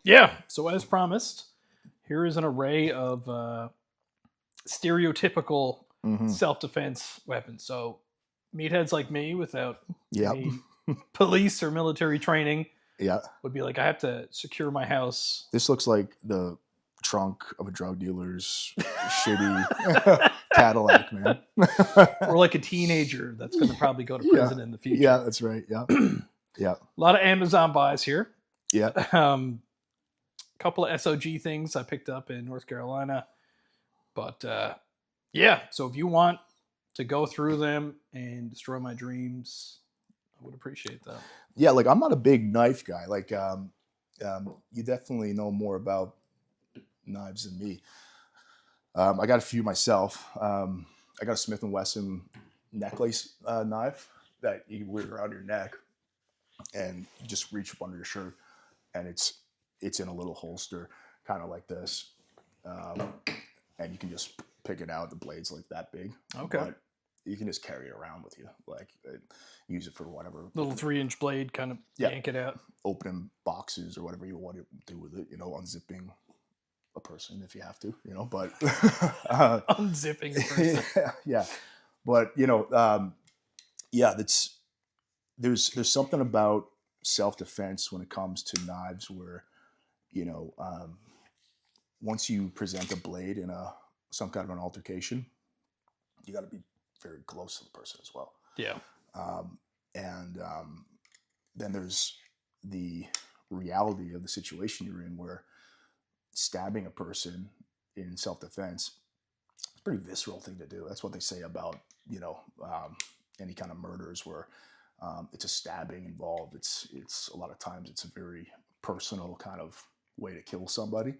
Yeah. So as promised, here is an array of stereotypical Mm-hmm. self-defense weapons. So meatheads like me, without Yep. any police or military training, Yeah. would be like, I have to secure my house. This looks like the trunk of a drug dealer's shitty Cadillac, man. Or like a teenager that's going to probably go to Yeah. prison in the future. Yeah, that's right. Yeah. Yeah. A lot of Amazon buys here. Yeah. Couple of SOG things I picked up in North Carolina. But yeah, so if you want to go through them and destroy my dreams, I would appreciate that. Yeah, like I'm not a big knife guy. Like you definitely know more about knives than me. I got a few myself. I got a Smith & Wesson necklace knife that you wear around your neck, and you just reach up under your shirt, and it's in a little holster, kind of like this, and you can just pick it out. The blade's like that big. Okay. But you can just carry it around with you, like use it for whatever. Little 3-inch blade, kind of yank it out. Opening boxes or whatever you want to do with it. Unzipping a person if you have to. But Unzipping a person. yeah. But yeah, there's something about self-defense when it comes to knives where once you present a blade in some kind of an altercation, you got to be very close to the person as well. Yeah. And then there's the reality of the situation you're in, where stabbing a person in self-defense is a pretty visceral thing to do. That's what they say about any kind of murders where it's a stabbing involved. It's a lot of times it's a very personal kind of way to kill somebody.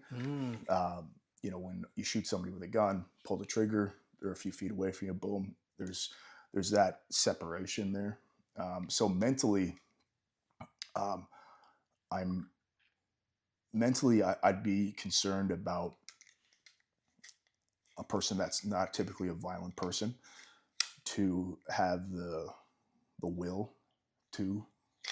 When you shoot somebody with a gun, pull the trigger, they're a few feet away from you, boom, there's that separation there. So mentally, I'd be concerned about a person that's not typically a violent person to have the will to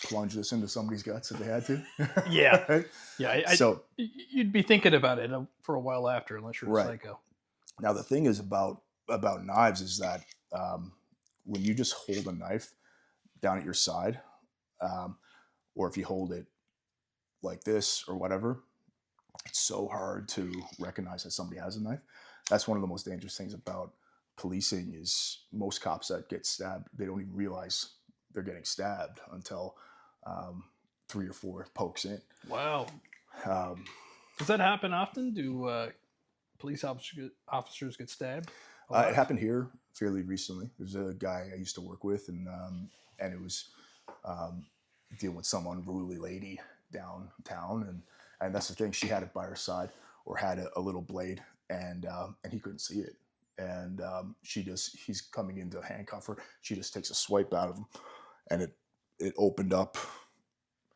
plunge this into somebody's guts if they had to. Yeah. Right? Yeah. So you'd be thinking about it for a while after, unless you're a psycho. Now the thing is about knives is that when you just hold a knife down at your side, or if you hold it like this or whatever, it's so hard to recognize that somebody has a knife. That's one of the most dangerous things about policing is most cops that get stabbed, they don't even realize they're getting stabbed until 3 or 4 pokes in. Wow. Does that happen often? Do police officers get stabbed? It happened here fairly recently. There's a guy I used to work with, and it was dealing with some unruly lady downtown, and that's the thing. She had it by her side, or had a little blade, and he couldn't see it. And he's coming in to handcuff her. She just takes a swipe out of him, and it opened up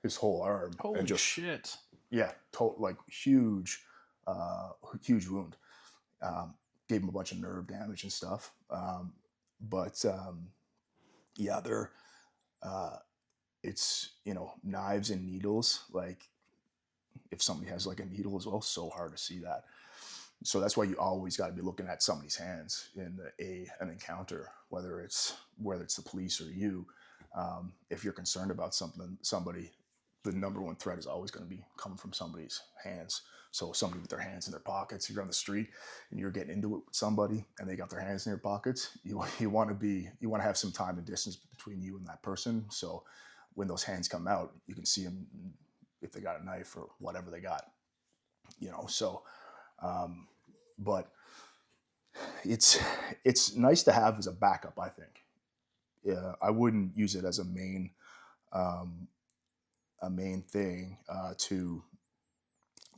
his whole arm. Holy and just, shit! Yeah, like huge wound. Gave him a bunch of nerve damage and stuff. Yeah, they're it's knives and needles. Like if somebody has like a needle as well, so hard to see that. So that's why you always got to be looking at somebody's hands in an encounter, whether it's the police or you. If you're concerned about somebody, the number one threat is always going to be coming from somebody's hands. So somebody with their hands in their pockets, you're on the street and you're getting into it with somebody and they got their hands in their pockets. You want to have some time and distance between you and that person. So when those hands come out, you can see them if they got a knife or whatever they got, so, but it's nice to have as a backup, I think. Yeah, I wouldn't use it as a main thing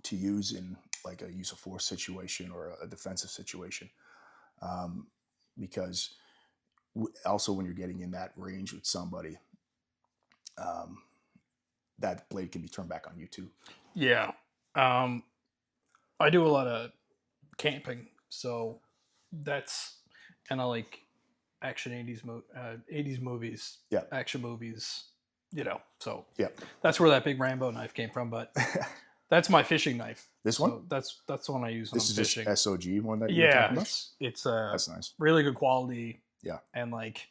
to use in like a use of force situation or a defensive situation, because also when you're getting in that range with somebody, that blade can be turned back on you too. Yeah. I do a lot of camping, so and I like action 80s movies, action movies, so yeah, that's where that big Rambo knife came from. But That's my fishing knife. This one? That's the one I use when This I'm is fishing. this SOG one that you're Yeah, talking about? it's That's nice. really good quality. Yeah. And like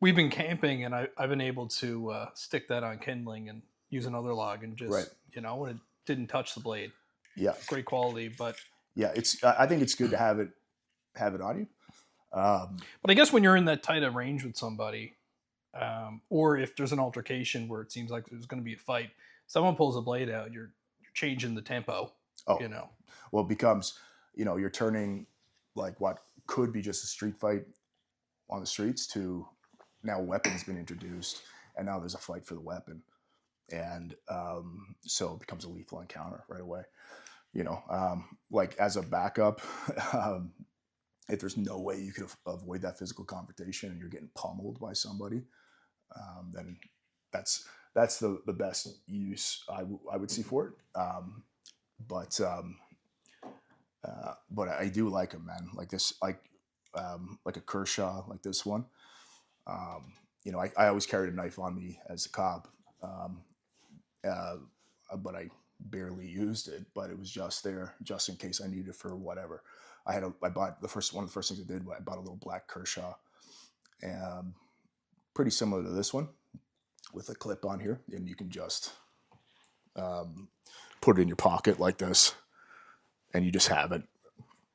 we've been camping, and I've been able to stick that on kindling and use another log, and just Right. when it didn't touch the blade. Yeah. Great quality, but Yeah, I think it's good to have it on you. But I guess when you're in that tight of range with somebody, or if there's an altercation where it seems like there's going to be a fight, someone pulls a blade out, you're changing the tempo. Oh, well, it becomes, you're turning like what could be just a street fight on the streets to now a weapon's been introduced, and now there's a fight for the weapon, and so it becomes a lethal encounter right away. Like as a backup, if there's no way you could avoid that physical confrontation and you're getting pummeled by somebody, then that's the best use I would see for it. But I do like them, man. Like this, like a Kershaw, like this one. I always carried a knife on me as a cop, but I barely used it. But it was just there, just in case I needed it for whatever. I bought one of the first things I did. I bought a little black Kershaw, pretty similar to this one, with a clip on here, and you can just put it in your pocket like this, and you just have it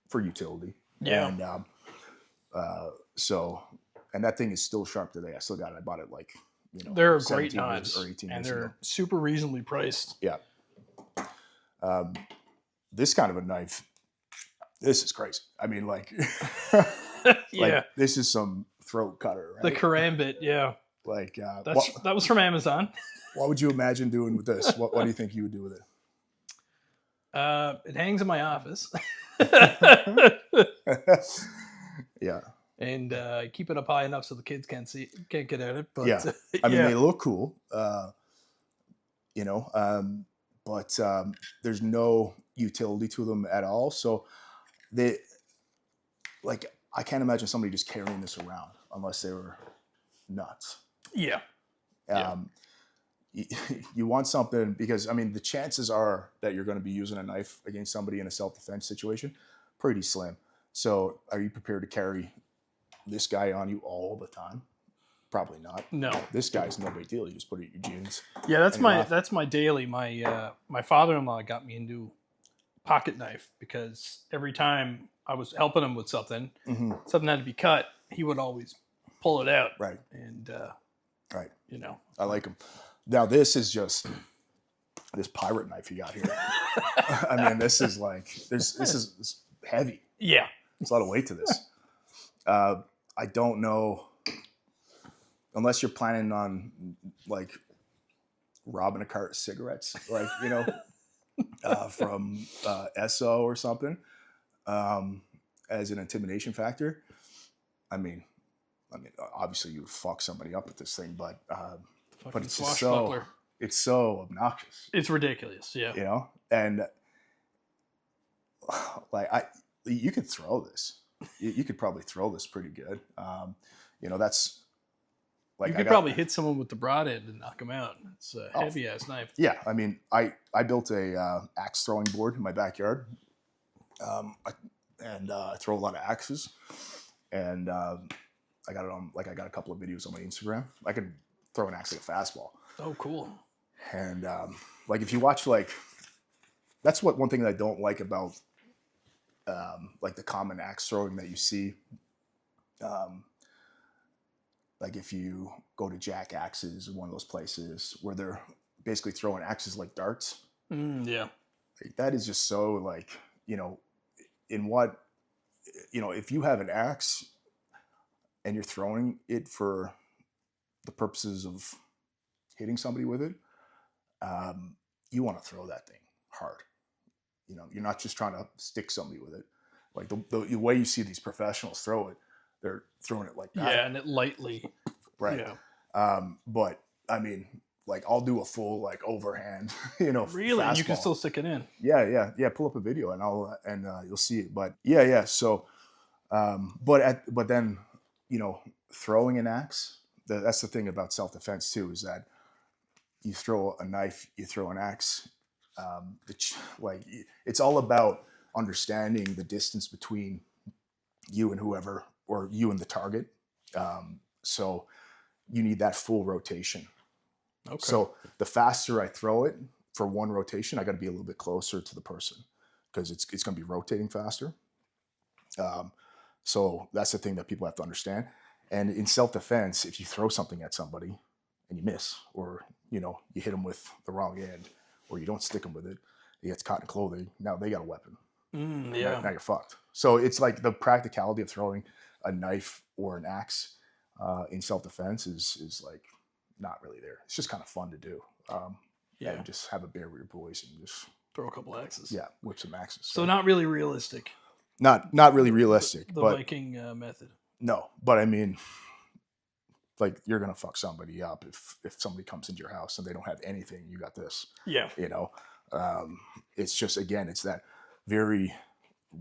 for utility. Yeah. And and that thing is still sharp today. I still got it. I bought it like they're great 17 knives, or 18 and years they're ago. super reasonably priced. Yeah. This kind of a knife, this is crazy. I mean, like, Yeah, this is some throat cutter, right? the 𝐸𝐴, yeah. Like, That was from Amazon. what would you imagine doing with this? What do you think you would do with it? It hangs in my office. Yeah. And I keep it up high enough so the kids can't get at it. But Yeah. I mean, they look cool, but there's no utility to them at all. So I can't imagine somebody just carrying this around unless they were nuts. Yeah. You want something, because I mean, the chances are that you're going to be using a knife against somebody in a self-defense situation pretty slim. So are you prepared to carry this guy on you all the time? Probably not. No. This guy's no big deal. You just put it in your jeans. Yeah, that's my daily. My father-in-law got me into pocket knife, because every time I was helping him with something, something had to be cut, he would always pull it out. Right. And right. I like him. Now this is just this pirate knife you got here. I mean, this is like this is heavy. Yeah. There's a lot of weight to this. I don't know, unless you're planning on like robbing a cart of cigarettes, like from SO or something, as an intimidation factor. I mean, obviously you would fuck somebody up with this thing, but it's just it's so obnoxious. It's ridiculous. Yeah. And like you could throw this. You could probably throw this pretty good. That's like you could probably hit someone with the broad end and knock them out. It's a heavy ass knife. Yeah, I mean, I built a axe throwing board in my backyard, and I throw a lot of axes, and I got a couple of videos on my Instagram. I could throw an axe like a fastball. Oh, cool. And like if you watch, like, that's one thing that I don't like about like the common axe throwing that you see. Like if you go to Jack Axes or one of those places where they're basically throwing axes like darts. Yeah. Like, that is just so like, in what, if you have an axe and you're throwing it for the purposes of hitting somebody with it, you want to throw that thing hard. You're not just trying to stick somebody with it. Like the way you see these professionals throw it, they're throwing it like that. Yeah, and it lightly. Right. Yeah. But I mean, like I'll do a full like overhand, Really? fastball. You can still stick it in. Yeah. Pull up a video and you'll see it. But yeah. So, but then, throwing an axe, that's the thing about self-defense too, is that you throw a knife, you throw an axe, Like it's all about understanding the distance between you and whoever, or you and the target. So you need that full rotation. Okay. So the faster I throw it for one rotation, I got to be a little bit closer to the person because it's going to be rotating faster. So that's the thing that people have to understand. And in self-defense, if you throw something at somebody and you miss, or you hit them with the wrong end, or you don't stick them with it, it gets caught in clothing. Now they got a weapon. Yeah. Now you're fucked. So it's like the practicality of throwing a knife or an axe in self-defense is like not really there. It's just kind of fun to do. And just have a beer with your boys and just throw a couple axes. Yeah, whip some axes. So not really realistic. Not really realistic. The but Viking method. No, but I mean, like you're gonna fuck somebody up if somebody comes into your house and they don't have anything. You got this. Yeah. It's just, again, it's that very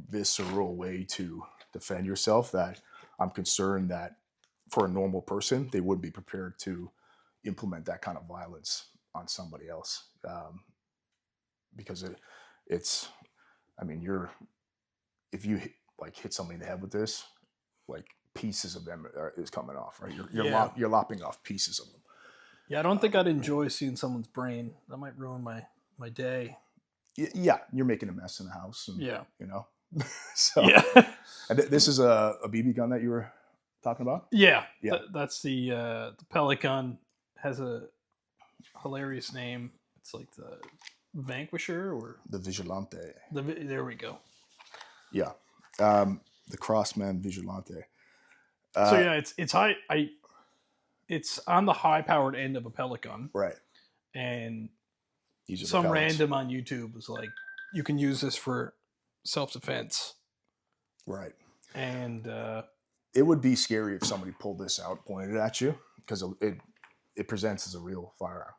visceral way to defend yourself that I'm concerned that for a normal person, they would be prepared to implement that kind of violence on somebody else. Because it's, I mean, if you hit somebody in the head with this, like pieces of them is coming off, right? You're lopping off pieces of them. Yeah, I don't think I'd enjoy seeing someone's brain. That might ruin my day. Yeah, you're making a mess in the house. And, yeah. So yeah. And this is a BB gun that you were talking about? Yeah. That's the pellet gun. Has a hilarious name. It's like the Vanquisher or the Vigilante. There we go. Yeah. The Crossman Vigilante. So yeah, it's high. It's on the high-powered end of a pellet gun, right? And some random on YouTube was like, you can use this for self-defense, right? And it would be scary if somebody pulled this out, pointed at you, because it presents as a real firearm.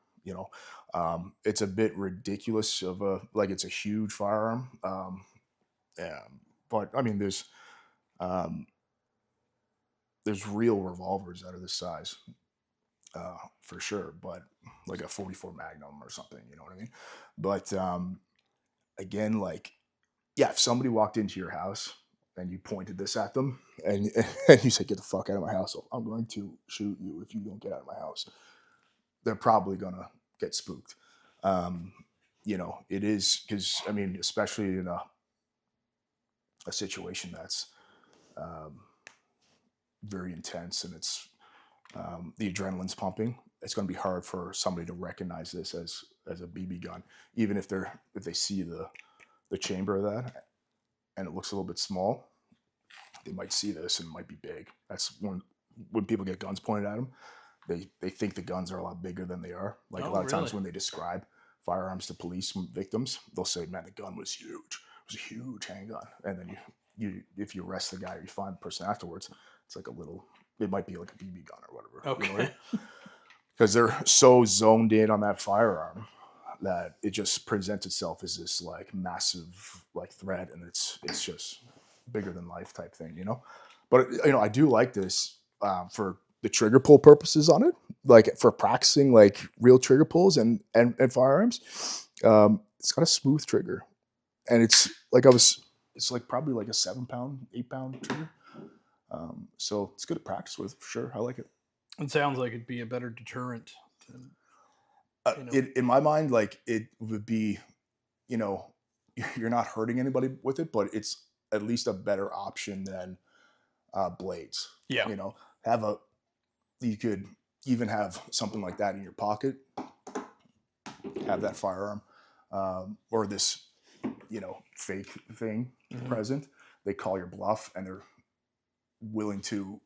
It's a bit ridiculous it's a huge firearm. But I mean, there's real revolvers that are this size, for sure. But like a 44 Magnum or something, you know what I mean? But again, if somebody walked into your house and you pointed this at them and you said, "Get the fuck out of my house! I'm going to shoot you if you don't get out of my house," they're probably gonna get spooked. It is, because I mean, especially in a situation that's very intense and it's the adrenaline's pumping, it's going to be hard for somebody to recognize this as a BB gun, even if they see the chamber of that and it looks a little bit small. They might see this and it might be big. That's when people get guns pointed at them, they think the guns are a lot bigger than they are. Like a lot of times when they describe firearms to police victims, they'll say, "Man, the gun was huge. It was a huge handgun." And then you if you arrest the guy or you find the person afterwards, it's like it might be like a BB gun or whatever. Okay. Because they're so zoned in on that firearm that it just presents itself as this like massive like threat, and it's just bigger than life type thing, But I do like this for the trigger pull purposes on it, like for practicing like real trigger pulls and firearms. It's got a smooth trigger, and it's like probably like a 7-pound, 8-pound trigger. So it's good to practice with, for sure. I like it. It sounds like it'd be a better deterrent than, in my mind, like it would be, you're not hurting anybody with it, but it's at least a better option than blades. Yeah. You could even have something like that in your pocket, have that firearm, or this, fake thing present. They call your bluff and they're willing to,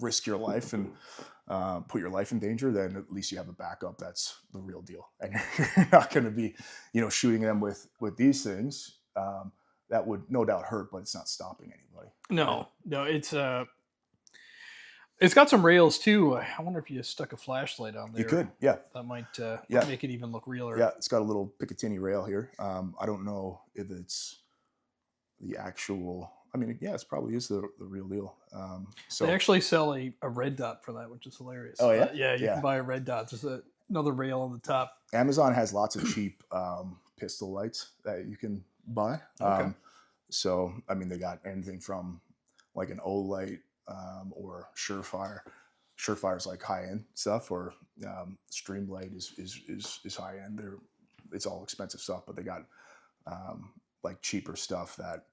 risk your life and put your life in danger. Then at least you have a backup that's the real deal, and you're not going to be, shooting them with these things. That would no doubt hurt, but it's not stopping anybody. No, it's got some rails too. I wonder if you stuck a flashlight on there. You could, yeah. That might make it even look realer. Yeah, it's got a little Picatinny rail here. I don't know if it's the actual. I mean, yeah, it probably is the real deal. So they actually sell a red dot for that, which is hilarious. Oh yeah, yeah, you can buy a red dot. Just another rail on the top. Amazon has lots of cheap pistol lights that you can buy. Okay. So I mean, they got anything from like an O light or Surefire. Surefire's like high end stuff, or Streamlight is high end. It's all expensive stuff, but they got like cheaper stuff that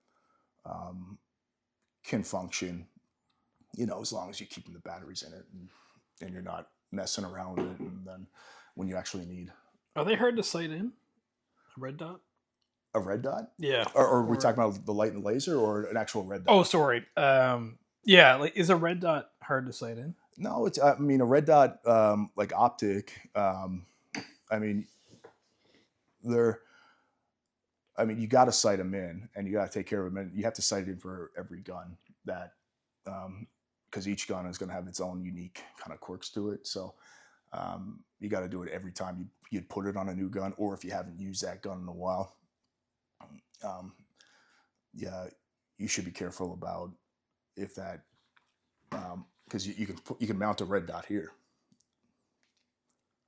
can function, as long as you're keeping the batteries in it and you're not messing around with it. And then when you actually need Are they hard to sight in? A red dot? a red dot, Yeah. or are we talking about the light and laser or an actual red dot? Oh, sorry. Yeah, like is a red dot hard to sight in? No, it's, I mean, a red dot, like optic, I mean, you got to sight them in, and you got to take care of them. And you have to sight it in for every gun that, because each gun is going to have its own unique kind of quirks to it. So you got to do it every time you'd put it on a new gun, or if you haven't used that gun in a while. Yeah, you should be careful about if that, because you can mount a red dot here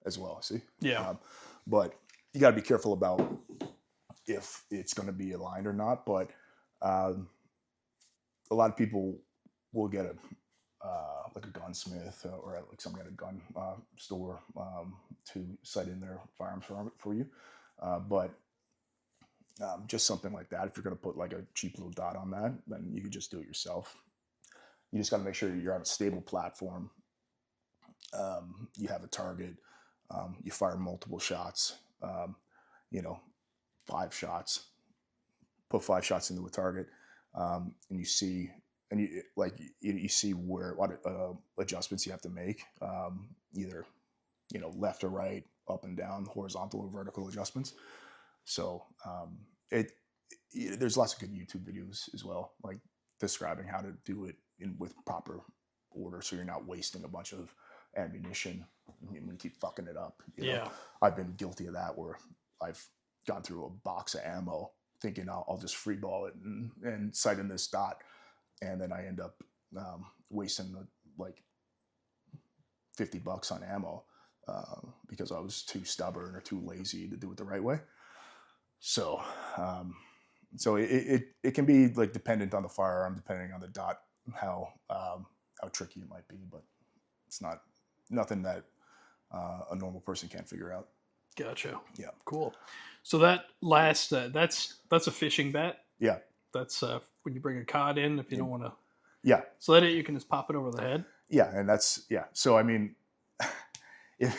as well. See? Yeah. But you got to be careful about if it's going to be aligned or not. But a lot of people will get like a gunsmith or like somebody at a gun store to sight in their firearms for you. But just something like that, if you're going to put like a cheap little dot on that, then you can just do it yourself. You just got to make sure you're on a stable platform. You have a target. You fire multiple shots. 5 shots. Put 5 shots into a target, and you see what adjustments you have to make, either left or right, up and down, horizontal or vertical adjustments. So there's lots of good YouTube videos as well, like describing how to do it with proper order, so you're not wasting a bunch of ammunition when you keep fucking it up. Yeah. I've been guilty of that, where I've gone through a box of ammo thinking I'll just free ball it and sight in this dot, and then I end up wasting like $50 on ammo because I was too stubborn or too lazy to do it the right way. So it can be like dependent on the firearm, depending on the dot, how tricky it might be, but it's nothing that a normal person can't figure out. Gotcha. Yeah. Cool. So that last that's a fishing bat. Yeah. That's when you bring a cod in, if you don't want to. Yeah. So that you can just pop it over the head. Yeah, and that's So I mean, it's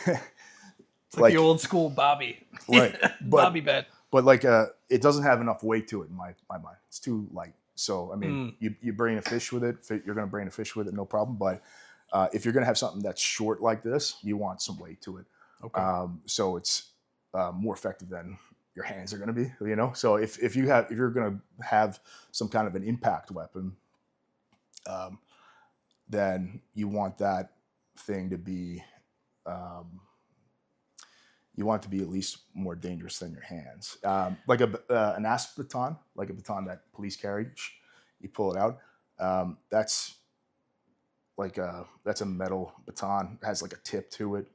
like the old school Bobby. Right. Bobby bat. But like it doesn't have enough weight to it in my mind. It's too light. So I mean, you brain a fish with it. You're going to brain a fish with it, no problem. But if you're going to have something that's short like this, you want some weight to it. Okay. So it's more effective than your hands are going to be. So if you're going to have some kind of an impact weapon, then you want that thing to be. You want it to be at least more dangerous than your hands. Like an asp baton, like a baton that police carry. You pull it out. That's a metal baton. It has like a tip to it.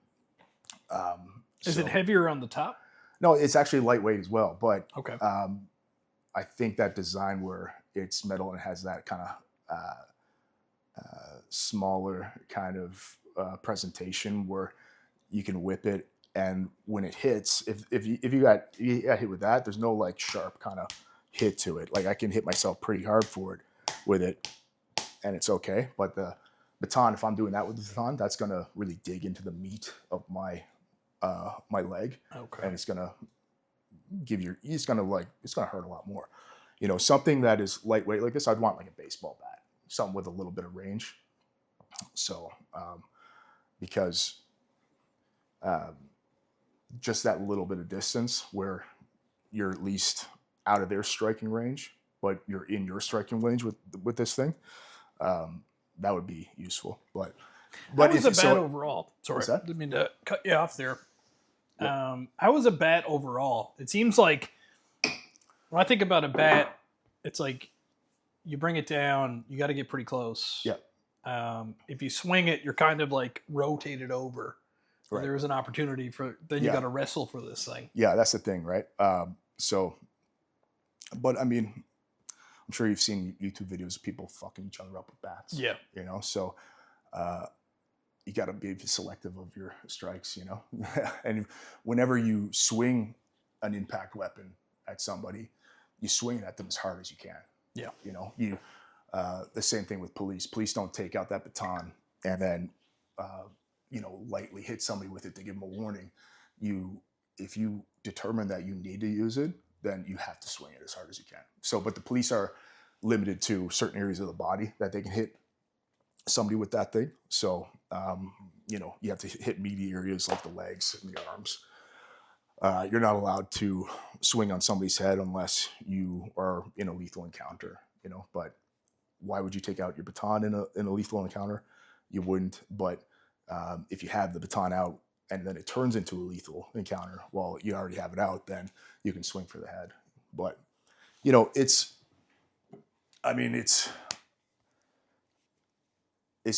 Is it heavier on the top? No, it's actually lightweight as well. But okay. I think that design where it's metal and it has that kind of smaller kind of presentation where you can whip it. And when it hits, if you got hit with that, there's no like sharp kind of hit to it. Like I can hit myself pretty hard for it with it, and it's okay. But the baton, if I'm doing that with the baton, that's gonna really dig into the meat of my leg, okay. And it's gonna it's gonna hurt a lot more. Something that is lightweight like this, I'd want like a baseball bat, something with a little bit of range. So because just that little bit of distance where you're at least out of their striking range, but you're in your striking range with this thing, that would be useful. But how was a bat overall? Sorry, that? Didn't mean to cut you off there. Yeah. How was a bat overall? It seems like when I think about a bat, it's like you bring it down, you got to get pretty close. Yeah. If you swing it, you're kind of like rotated over. Right. There is an opportunity for, then you got to wrestle for this thing. Yeah, that's the thing, right? So, but I mean, I'm sure you've seen YouTube videos of people fucking each other up with bats. Yeah. You know, so you got to be selective of your strikes, you know. And whenever you swing an impact weapon at somebody, you swing it at them as hard as you can. Yeah. You know, the same thing with police. Police don't take out that baton and then, you know, lightly hit somebody with it to give them a warning. If you determine that you need to use it, then you have to swing it as hard as you can. So, but the police are limited to certain areas of the body that they can hit somebody with that thing. So, you know, you have to hit meaty areas like the legs and the arms. You're not allowed to swing on somebody's head unless you are in a lethal encounter, you know. But why would you take out your baton in a lethal encounter? You wouldn't. But if you have the baton out and then it turns into a lethal encounter, well, you already have it out, then you can swing for the head. But, you know, it's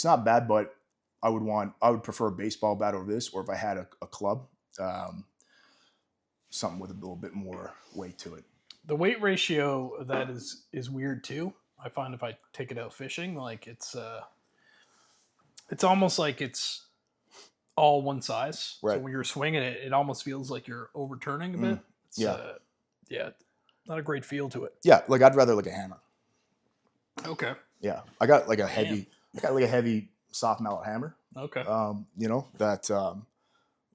not bad, but I would prefer a baseball bat over this, or if I had a club, something with a little bit more weight to it. The weight ratio of that is weird too. I find if I take it out fishing, like it's almost like it's all one size. Right. So when you're swinging it, it almost feels like you're overturning a bit. It's, yeah. Not a great feel to it. Yeah, like I'd rather like a hammer. Okay. Yeah, I got like a heavy soft mallet hammer. Okay. You know that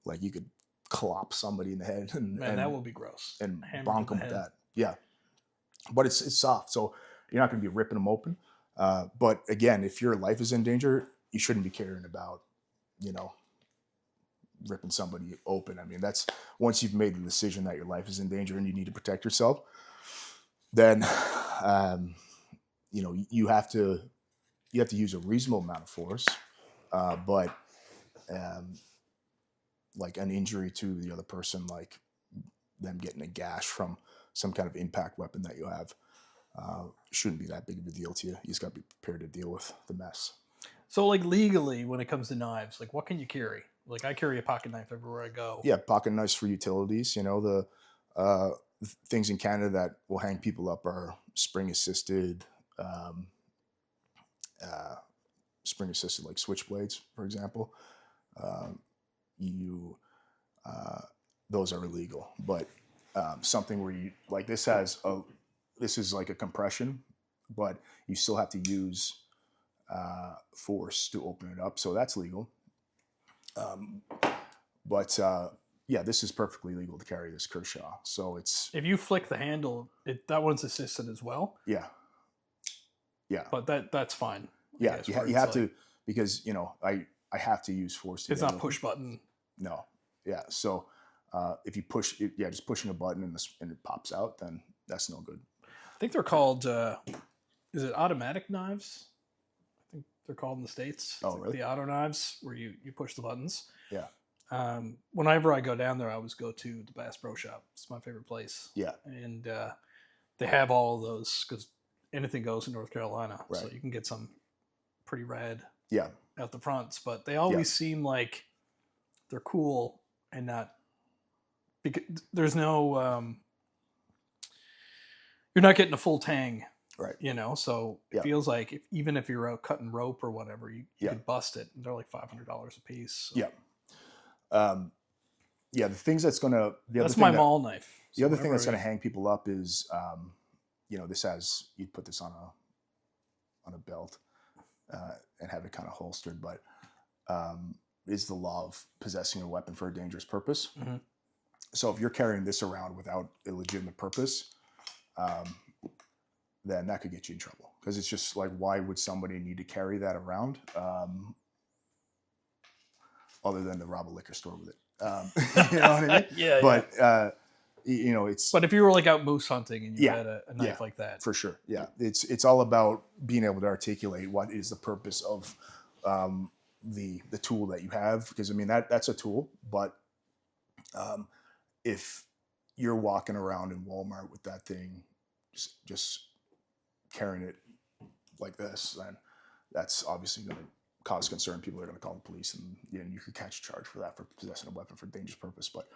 like you could clop somebody in the head and that would be gross. And Hammer bonk to them the with head. that. Yeah, but it's soft, so you're not going to be ripping them open. But again, if your life is in danger, you shouldn't be caring about, you know, ripping somebody open. I mean, that's once you've made the decision that your life is in danger and you need to protect yourself, then you know, you have to use a reasonable amount of force, but like an injury to the other person, like them getting a gash from some kind of impact weapon that you have, shouldn't be that big of a deal to you. You just got to be prepared to deal with the mess. So, like, legally, when it comes to knives, like, what can you carry? Like, I carry a pocket knife everywhere I go. Yeah, pocket knives for utilities. You know, the things in Canada that will hang people up are spring assisted like switchblades, for example. Those are illegal, but something where you like this is like a compression, but you still have to use force to open it up, so that's legal. But yeah, this is perfectly legal to carry this Kershaw. So it's if you flick the handle, that one's assisted as well. Yeah. But that's fine. Yeah, you have to, because you know I have to use force to. It's not push button. No. Yeah. So if you push, just pushing a button and it pops out, then that's no good. I think they're called. Is it automatic knives? I think they're called in the States. Oh, really? The auto knives where you push the buttons. Yeah. Whenever I go down there, I always go to the Bass Pro Shop. It's my favorite place. Yeah. And they have all of those because anything goes in North Carolina. Right. So you can get some pretty rad out the fronts. But they always seem like they're cool and not because there's no you're not getting a full tang. Right. You know, so it feels like even if you're out cutting rope or whatever, you could bust it. And they're like $500 a piece. So. Yeah. The things that's gonna that's my mall knife. The other thing that's gonna hang people up is you know, you'd put this on a belt and have it kind of holstered, but is the law of possessing a weapon for a dangerous purpose. Mm-hmm. So if you're carrying this around without a legitimate purpose, then that could get you in trouble, because it's just like, why would somebody need to carry that around other than to rob a liquor store with it? You know what I mean? Yeah. But you know, it's. But if you were like out moose hunting and you had a knife like that, for sure, it's all about being able to articulate what is the purpose of the tool that you have, because I mean that's a tool, but if you're walking around in Walmart with that thing, just carrying it like this, then that's obviously going to cause concern. People are going to call the police, and you could catch a charge for that, for possessing a weapon for a dangerous purpose. But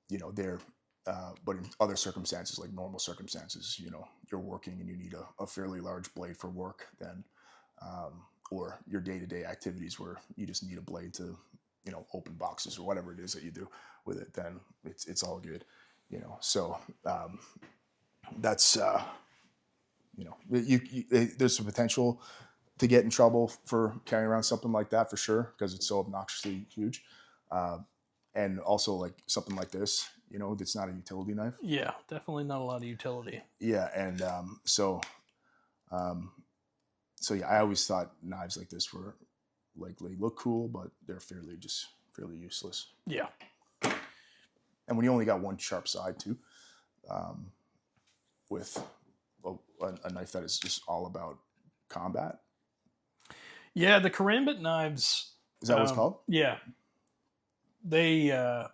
you know, But in other circumstances, like normal circumstances, you're working and you need a fairly large blade for work, then, or your day-to-day activities where you just need a blade to, open boxes or whatever it is that you do with it, then it's all good, So that's, there's some potential to get in trouble for carrying around something like that for sure, because it's so obnoxiously huge. And also like something like this, that's not a utility knife. Yeah, definitely not a lot of utility. Yeah, and so yeah, I always thought knives like this were like they look cool, but they're fairly useless. Yeah. And when you only got one sharp side too, with a knife that is just all about combat. Yeah, the karambit knives. Is that what it's called? Yeah. They, if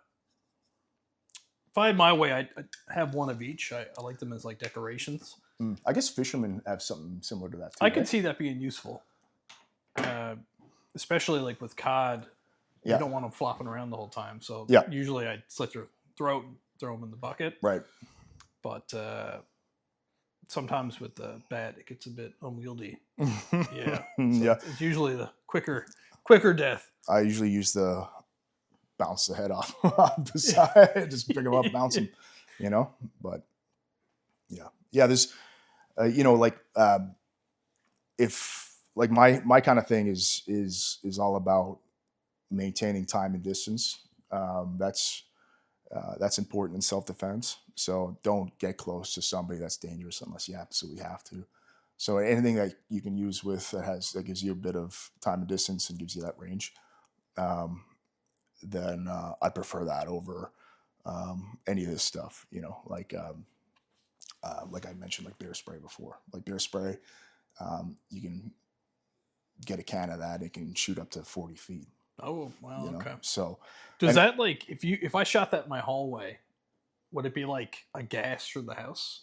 I had my way, I'd have one of each. I like them as like decorations. I guess fishermen have something similar to that too. I could see that being useful, especially like with cod. Yeah. You don't want them flopping around the whole time. So usually I slit their throat and throw them in the bucket. Right. But sometimes with the bat, it gets a bit unwieldy. Yeah. So Yeah. It's usually the quicker death. I usually use the bounce the head off the side, just pick them up, bounce them, But yeah. There's, if like my kind of thing is all about maintaining time and distance. That's important in self-defense. So don't get close to somebody that's dangerous unless you absolutely have to. So anything that you can use that gives you a bit of time and distance and gives you that range, then I prefer that over any of this stuff. Like I mentioned, like bear spray before. Like bear spray, you can get a can of that. It can shoot up to 40 feet. Oh, wow. Okay. So does that like if I shot that in my hallway, would it be like a gas through the house?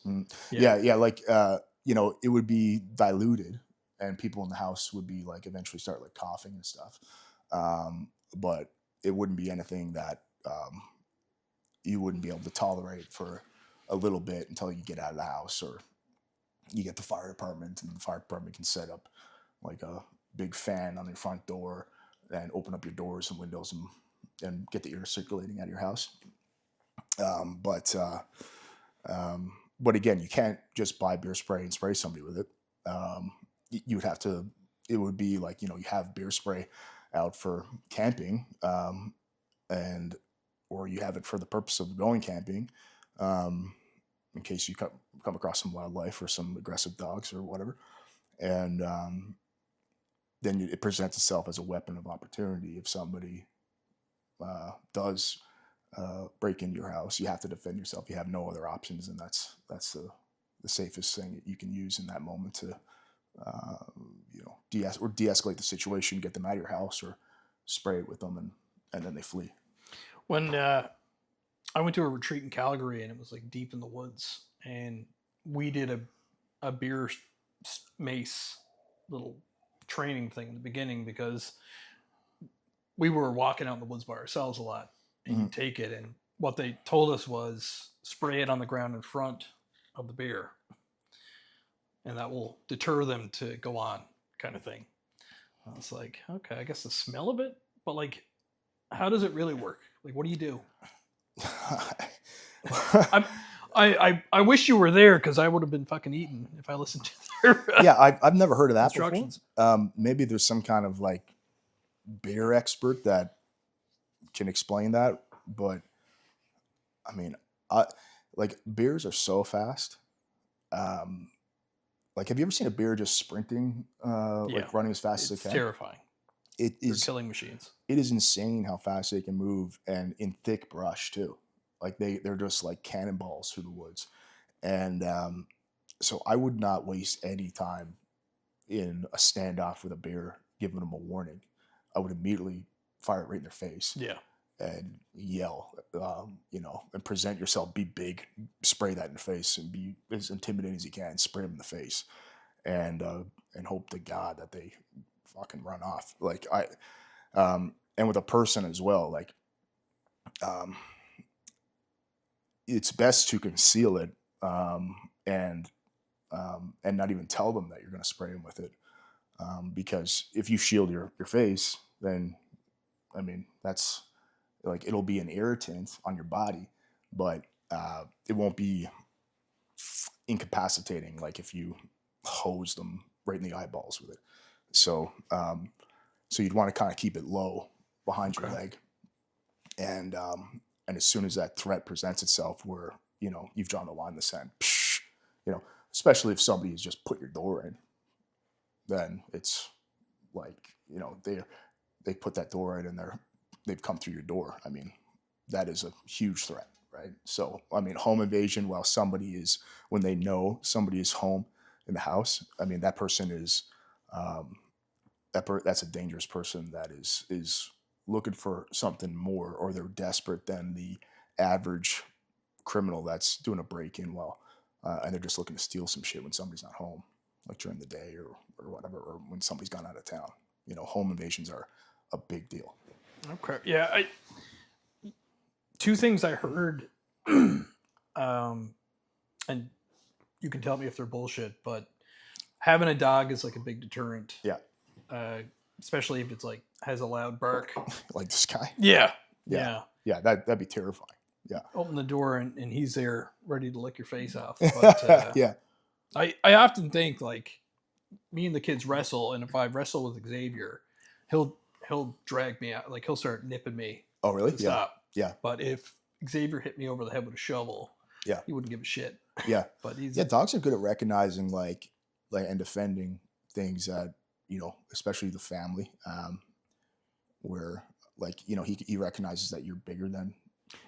Yeah. Like it would be diluted, and people in the house would be like eventually start like coughing and stuff. But it wouldn't be anything that you wouldn't be able to tolerate for a little bit until you get out of the house, or you get the fire department, and the fire department can set up like a big fan on your front door and open up your doors and windows and get the air circulating out of your house. But again, you can't just buy beer spray and spray somebody with it. You would have to. It would be like you have beer spray out for camping, or you have it for the purpose of going camping, in case you come across some wildlife or some aggressive dogs or whatever, and then it presents itself as a weapon of opportunity. If somebody does break into your house, you have to defend yourself. You have no other options, and that's the safest thing that you can use in that moment to de-escalate the situation, get them out of your house, or spray it with them, and then they flee. When I went to a retreat in Calgary, and it was like deep in the woods, and we did a beer mace little training thing in the beginning, because we were walking out in the woods by ourselves a lot, and you take it, and what they told us was spray it on the ground in front of the beer, and that will deter them to go on, kind of thing. I was like, okay, I guess the smell of it, but like, how does it really work? Like, what do you do? I wish you were there, because I would have been fucking eaten if I listened to their yeah. I've never heard of that instructions. Before. Maybe there's some kind of like beer expert that can explain that, but I mean, like beers are so fast. Like, have you ever seen a beer just sprinting, like running as fast as it can? It's terrifying. They're killing machines. It is insane how fast they can move, and in thick brush too. Like they're just like cannonballs through the woods. And so I would not waste any time in a standoff with a bear giving them a warning. I would immediately fire it right in their face. Yeah. And yell, and present yourself, be big, spray that in the face, and be as intimidating as you can, spray them in the face, and hope to God that they fucking run off. Like and with a person as well, like, it's best to conceal it, and not even tell them that you're going to spray them with it, because if you shield your face, then I mean that's like it'll be an irritant on your body, but it won't be incapacitating like if you hose them right in the eyeballs with it. So so you'd want to kind of keep it low behind your Okay. leg, and as soon as that threat presents itself, where you've drawn the line in the sand, psh, especially if somebody has just put your door in, then it's like they put that door in and they've come through your door. I mean, that is a huge threat, right? So I mean, home invasion while when they know somebody is home in the house, I mean that person is that's a dangerous person that is looking for something more, or they're desperate than the average criminal that's doing a break-in and they're just looking to steal some shit when somebody's not home, like during the day or whatever, or when somebody's gone out of town. Home invasions are a big deal. Okay. Yeah. Two things I heard, and you can tell me if they're bullshit, but having a dog is like a big deterrent. Yeah. Especially if it's like has a loud bark. Like this guy. Yeah. Yeah. Yeah. That'd be terrifying. Yeah. Open the door and he's there ready to lick your face off. But, yeah. I often think like me and the kids wrestle, and if I wrestle with Xavier, he'll drag me out. Like he'll start nipping me. Oh, really? To stop. Yeah. But if Xavier hit me over the head with a shovel, yeah, he wouldn't give a shit. Yeah. But dogs are good at recognizing like and defending things that, especially the family, where like, he recognizes that you're bigger than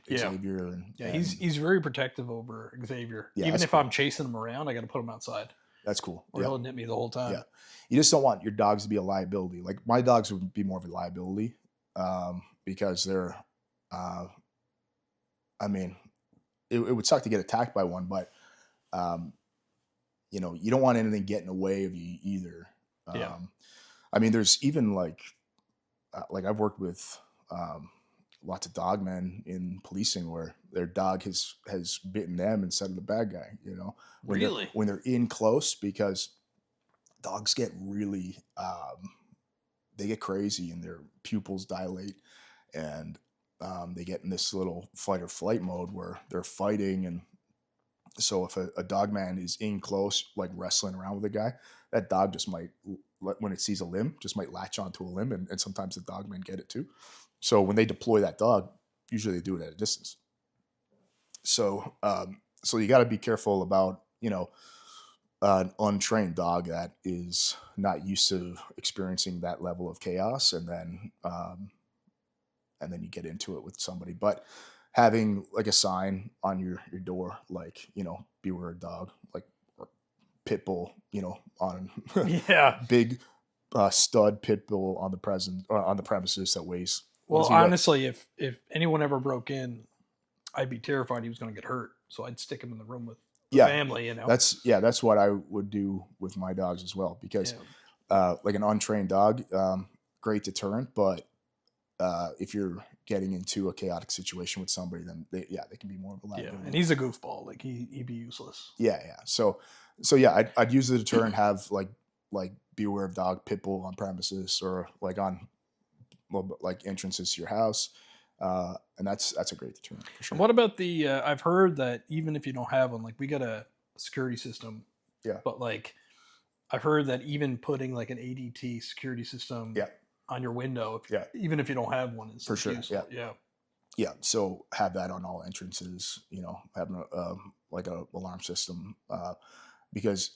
Xavier. And he's very protective over Xavier. Yeah, even if cool. I'm chasing him around, I got to put him outside. That's cool. Or he'll nip me the whole time. Yeah. You just don't want your dogs to be a liability. Like my dogs would be more of a liability, because they're, I mean, it would suck to get attacked by one, but, you don't want anything getting away of you either. I mean, there's even like I've worked with, lots of dog men in policing where their dog has bitten them instead of the bad guy, when they're in close, because dogs get really, they get crazy and their pupils dilate, and they get in this little fight or flight mode where they're fighting. And so if a dog man is in close, like wrestling around with a guy, that dog just might, when it sees a limb, just might latch onto a limb, and sometimes the dog men get it too. So when they deploy that dog, usually they do it at a distance. So so you got to be careful about, an untrained dog that is not used to experiencing that level of chaos, and then you get into it with somebody. But having like a sign on your door, like, beware a dog, like, or pit bull, on big stud pit bull on the premises that weighs. Well, honestly, if anyone ever broke in, I'd be terrified he was going to get hurt. So I'd stick him in the room with the family. That's what I would do with my dogs as well, because like an untrained dog, great deterrent, but if you're getting into a chaotic situation with somebody, then they can be more of a liability. And he's a goofball. Like he'd be useless. Yeah. So I'd use the deterrent, have like beware of dog, pit bull on premises, or like on like entrances to your house, and that's a great deterrent for sure. And what about the? I've heard that even if you don't have one, like we got a security system. Yeah. But like, I've heard that even putting like an ADT security system. Yeah. On your window, even if you don't have one, is for sure. Useful. Yeah. So have that on all entrances. Having like a alarm system, because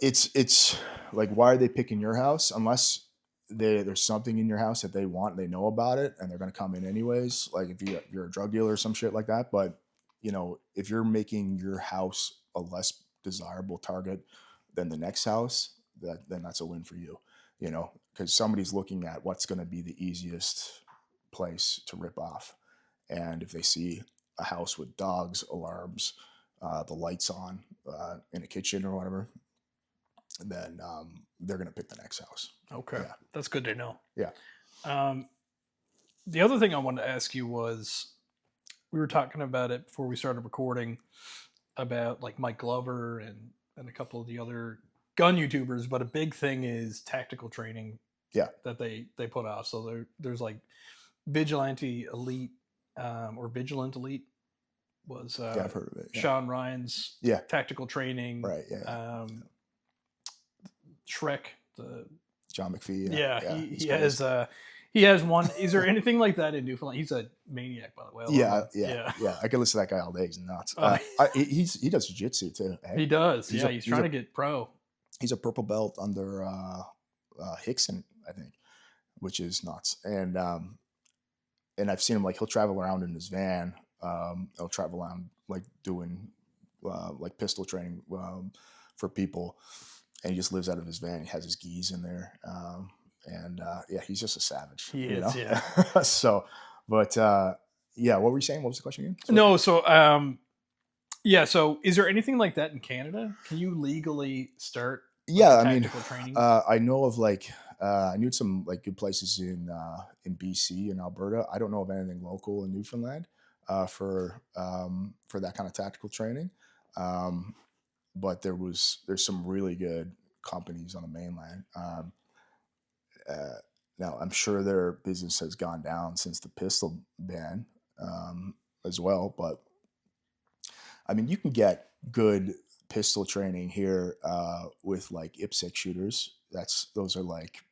it's like, why are they picking your house unless there's something in your house that they want, they know about it, and they're going to come in anyways. Like if you're a drug dealer or some shit like that. But if you're making your house a less desirable target than the next house, then that's a win for you. Because somebody's looking at what's going to be the easiest place to rip off. And if they see a house with dogs, alarms, the lights on in a kitchen or whatever, then they're going to pick the next house. Okay. Yeah. That's good to know. Yeah. The other thing I wanted to ask you was, we were talking about it before we started recording about like Mike Glover and a couple of the other gun YouTubers, but a big thing is tactical training Yeah. that they put out. So there's like Vigilante Elite or Vigilant Elite was Yeah, I've heard of it. Yeah. Sean Ryan's Yeah. tactical training. Right. Yeah. Shrek, the John McPhee. yeah, Yeah. he has one. Is there anything like that in Newfoundland? He's a maniac, by the way. I love him. Yeah. I could listen to that guy all day. He's nuts. He does jiu-jitsu too. He does. He's trying to get pro. He's a purple belt under 𝐬𝐮𝐬𝐜, I think, which is nuts. And I've seen him, like, he'll travel around in his van. He'll travel around like doing like pistol training for people, and he just lives out of his van. He has his 𝐸𝐮𝐬𝐫𝐞 in there, yeah, he's just a savage. He is, yeah. So, but yeah, what were you saying? What was the question again? Sorry. No, so yeah, so is there anything like that in Canada? Can you legally start? Yeah, I mean, training? I know of like I knew some like good places in BC and Alberta. I don't know of anything local in Newfoundland for that kind of tactical training. But there's some really good companies on the mainland. Now I'm sure their business has gone down since the pistol ban as well. But I mean, you can get good pistol training here with like 𝐼PSC shooters. Those are like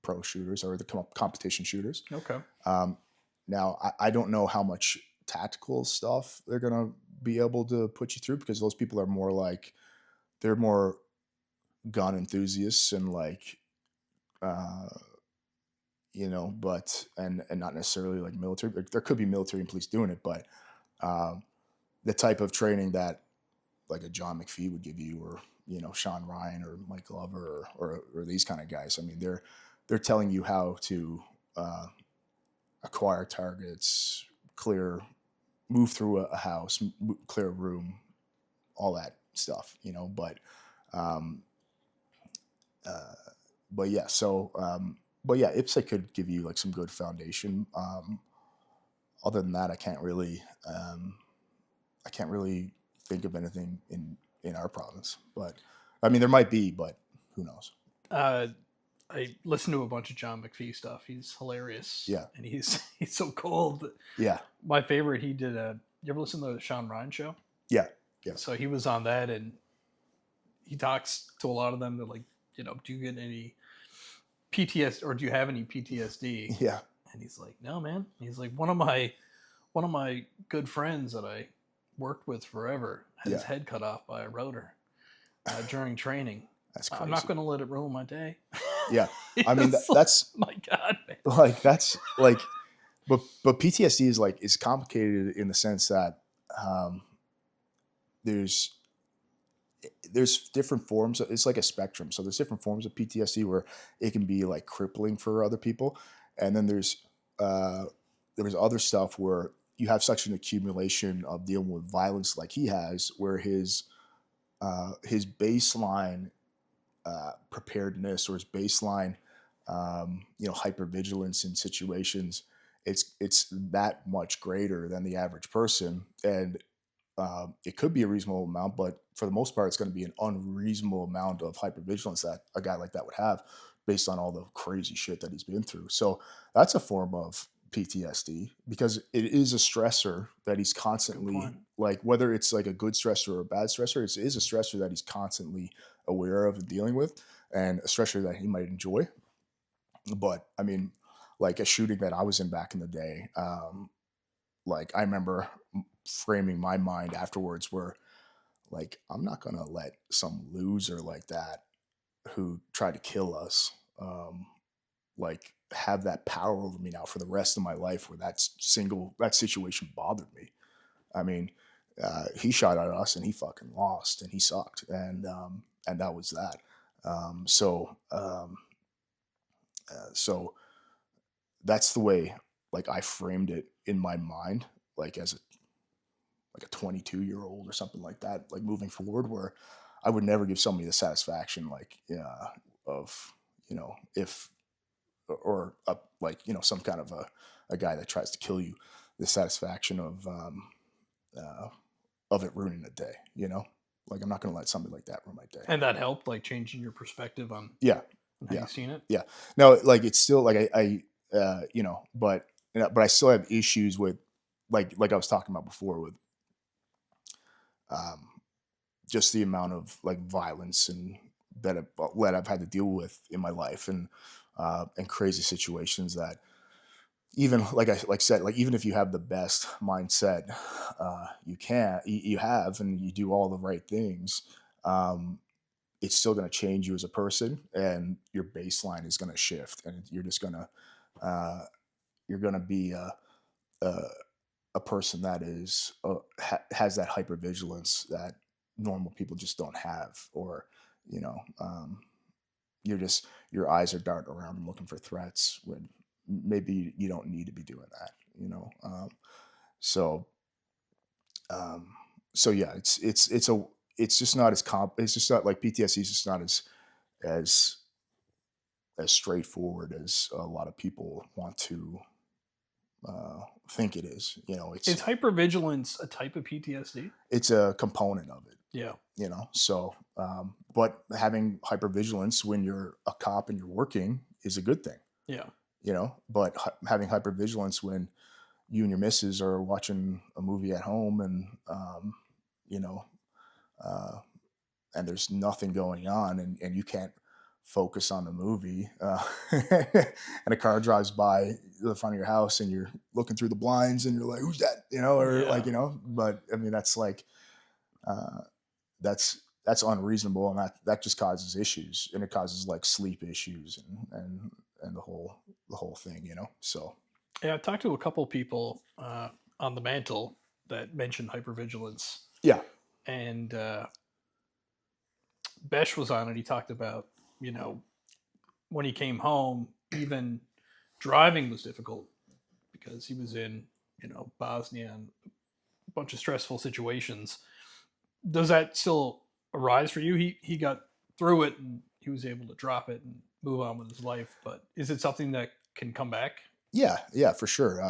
pro shooters or the competition shooters. Okay. Now I don't know how much tactical stuff they're gonna be able to put you through, because those people are more like, they're more gun enthusiasts and like but and not necessarily like military. There could be military and police doing it, but the type of training that like a John McPhee would give you, or Sean Ryan or Mike Glover or these kind of guys. I mean, they're telling you how to acquire targets, move through a house, clear a room, all that stuff, but yeah, so but yeah, 𝐼PSC could give you like some good foundation. Other than that, I can't really think of anything in our province, but I mean, there might be, but who knows? I listened to a bunch of John McPhee stuff. He's hilarious. Yeah. And he's so cold. Yeah. My favorite, he did you ever listen to the Sean Ryan show? Yeah. Yeah. So he was on that, and he talks to a lot of them. They're like, do you get any PTSD, or do you have any PTSD? Yeah. And he's like, no, man. He's like, one of my good friends that I worked with forever had his head cut off by a router during training. That's crazy. I'm not going to let it ruin my day. Yeah. I mean, that's my God, man. Like, that's like, but PTSD is complicated in the sense that there's different forms. It's like a spectrum. So there's different forms of PTSD where it can be like crippling for other people. And then there's other stuff where you have such an accumulation of dealing with violence like he has, where his baseline preparedness, or his baseline hypervigilance in situations, it's that much greater than the average person. And it could be a reasonable amount, but for the most part, it's going to be an unreasonable amount of hypervigilance that a guy like that would have, based on all the crazy shit that he's been through. So that's a form of PTSD, because it is a stressor that he's constantly, like, whether it's like a good stressor or a bad stressor, it is a stressor that he's constantly aware of and dealing with, and a stressor that he might enjoy. But I mean, like a shooting that I was in back in the day, like I remember framing my mind afterwards where, like, I'm not going to let some loser like that who tried to kill us, like, have that power over me now for the rest of my life, where that situation bothered me. I mean, he shot at us and he fucking lost and he sucked. And that was that. So that's the way, like, I framed it in my mind, like as a 22-year-old or something like that, like moving forward, where I would never give somebody the satisfaction, like, of, if, or like, some kind of a guy that tries to kill you, the satisfaction of it ruining a day, you know? Like, I'm not going to let something like that ruin my day. And that helped, like, changing your perspective on Yeah. how Yeah. you've seen it. Yeah. No, like, it's still like you know, but I still have issues with like I was talking about before with um just the amount of like violence and that I've had to deal with in my life, and crazy situations that even like I like said, like even if you have the best mindset you have, and you do all the right things, um it's still going to change you as a person, and your baseline is going to shift, and you're just going to uh be a, a person that is has that hypervigilance that normal people just don't have, or you know, you're just your eyes are darting around looking for threats when maybe you don't need to be doing that, you know. So um so yeah, it's just not as it's just not like PTSD is just not as straightforward as a lot of people want to think it is. You know, Is hypervigilance a type of PTSD? it's a component of it. Yeah. You know, so but having hypervigilance when you're a cop and you're working is a good thing. Yeah. You know, but having hypervigilance when you and your missus are watching a movie at home, and you know, uh, and there's nothing going on, and you can't focus on the movie, and a car drives by the front of your house, and you're looking through the blinds, and you're like, who's that, you know, or like, Yeah. you know. But I mean, that's like uh, that's unreasonable, and that just causes issues, and it causes like sleep issues, and the whole thing, you know. So Yeah, I talked to a couple people on the mantle that mentioned hypervigilance, yeah. and Besh was on it. He talked about, you know, when he came home, even driving was difficult because he was in, you know, Bosnia and a bunch of stressful situations. Does that still arise for you? He got through it and he was able to drop it and move on with his life. But is it something that can come back? Yeah, yeah, for sure.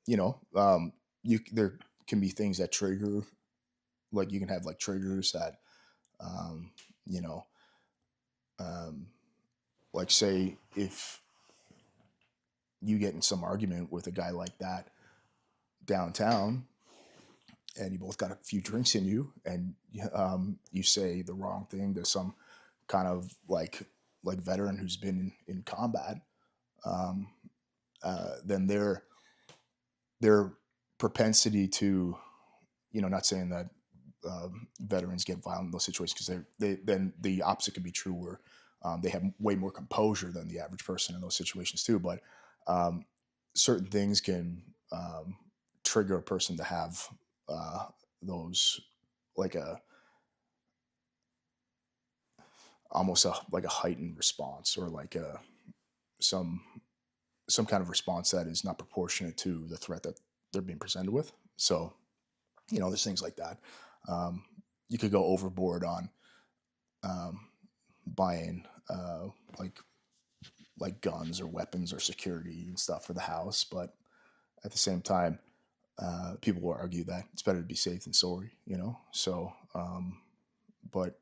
You know, you there can be things that trigger, like you can have like triggers that, um, you know, um, like say if you get in some argument with a guy like that downtown, and you both got a few drinks in you, and you say the wrong thing to some kind of like veteran who's been in combat, um, then their propensity to, you know, not saying that veterans get violent in those situations, because they then the opposite could be true, where they have way more composure than the average person in those situations too. But um, certain things can trigger a person to have uh, those, like a almost like a heightened response, or like some some kind of response that is not proportionate to the threat that they're being presented with. So, you know, there's things like that. Um, you could go overboard on um, buying like guns or weapons or security and stuff for the house, but at the same time, people will argue that it's better to be safe than sorry, you know. So, but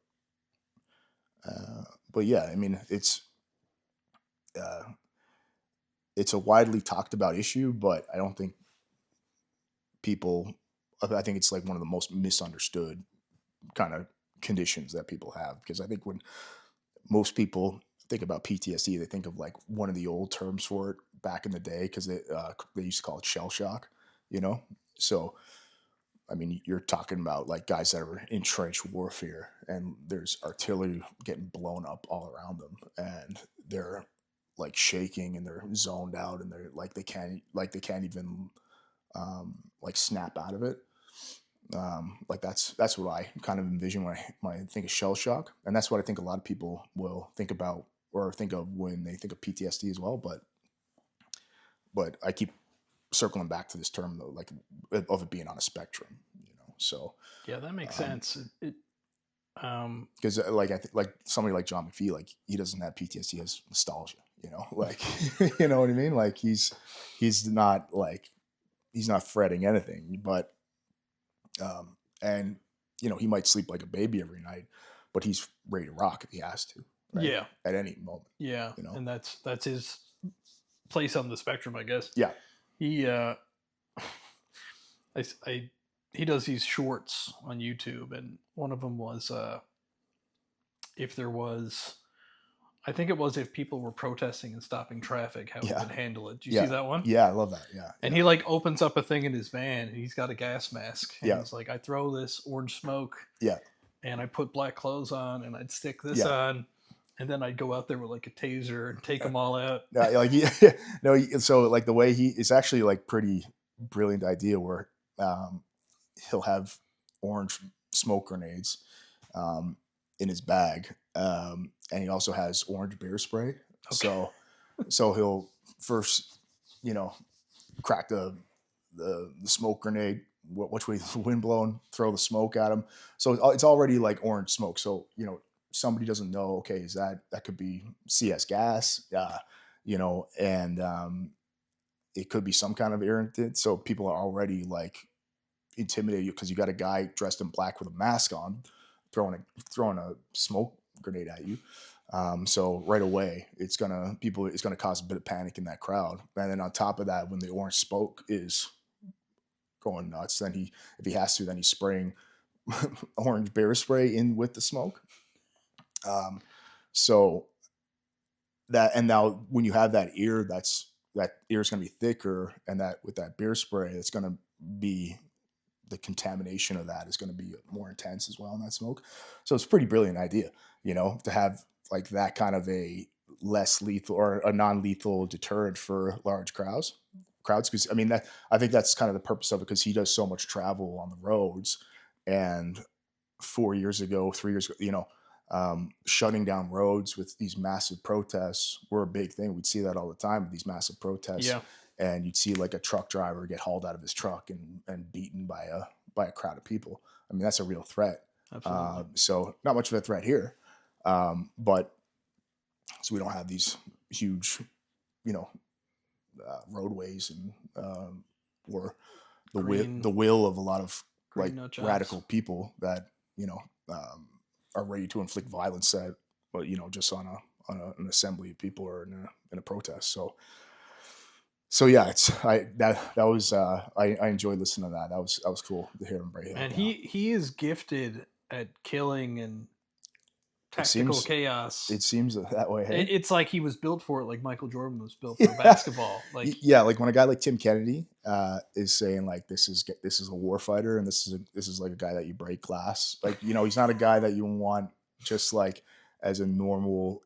but yeah, I mean, uh, it's a widely talked about issue, but I don't think people. I think it's like one of the most misunderstood kind of conditions that people have, because I think when most people think about PTSD, they think of like one of the old terms for it back in the day, because they used to call it shell shock, you know. So I mean, you're talking about like guys that are in trench warfare, and there's artillery getting blown up all around them, and they're like shaking, and they're zoned out, and they're like they can't even like snap out of it. Like that's what I kind of envision when I think of shell shock, and that's what I think a lot of people will think about or think of when they think of PTSD as well. But I keep circling back to this term though, like of it being on a spectrum, you know. So Yeah, that makes sense. because like like somebody like John McPhee, like he doesn't have PTSD, he has nostalgia, you know, like you know what I mean. Like he's not like he's not fretting anything, but and he might sleep like a baby every night, but he's ready to rock if he has to, right? Yeah. At any moment. Yeah. You know? And that's his place on the spectrum, I guess. Yeah. He I he does these shorts on YouTube, and one of them was if there was, I think it was if people were protesting and stopping traffic, how he would handle it. Do you see that one? Yeah, I love that. Yeah. And he like opens up a thing in his van, and he's got a gas mask. And Yeah. he's like, I throw this orange smoke. Yeah. And I put black clothes on, and I'd stick this on, and then I'd go out there with like a taser and take them all out. So like the way it's actually like pretty brilliant idea where he'll have orange smoke grenades in his bag, and he also has orange bear spray. Okay. So he'll first, crack the smoke grenade, which way the wind blowing, throw the smoke at him. So it's already like orange smoke. So somebody doesn't know. Okay, is that could be CS gas? And it could be some kind of irritant. So people are already like intimidated because you got a guy dressed in black with a mask on, throwing a smoke grenade at you. So right away, it's gonna cause a bit of panic in that crowd. And then on top of that, when the orange smoke is going nuts, then if he has to, then he's spraying orange bear spray in with the smoke. So that, and now when you have that ear, that ear is going to be thicker, and that with that bear spray, it's going to be, the contamination of that is going to be more intense as well in that smoke. So it's a pretty brilliant idea, to have like that kind of a less lethal or a non-lethal deterrent for large crowds. Because I think that's kind of the purpose of it, because he does so much travel on the roads, and 3 years ago, shutting down roads with these massive protests were a big thing. We'd see that all the time with these massive protests. Yeah. And you'd see like a truck driver get hauled out of his truck and beaten by a crowd of people. I mean, that's a real threat. Absolutely. So not much of a threat here, but so we don't have these huge, roadways and or the will of a lot of like radical people that are ready to inflict violence at, but just on an assembly of people or in a protest. So yeah, I enjoyed listening to that. That was cool to hear him break it. And he is gifted at killing and tactical chaos. It seems that way. Hey? It's like he was built for it, like Michael Jordan was built for basketball. Like like when a guy like Tim Kennedy is saying like this is a war fighter, and this is like a guy that you break glass. Like he's not a guy that you want just like as a normal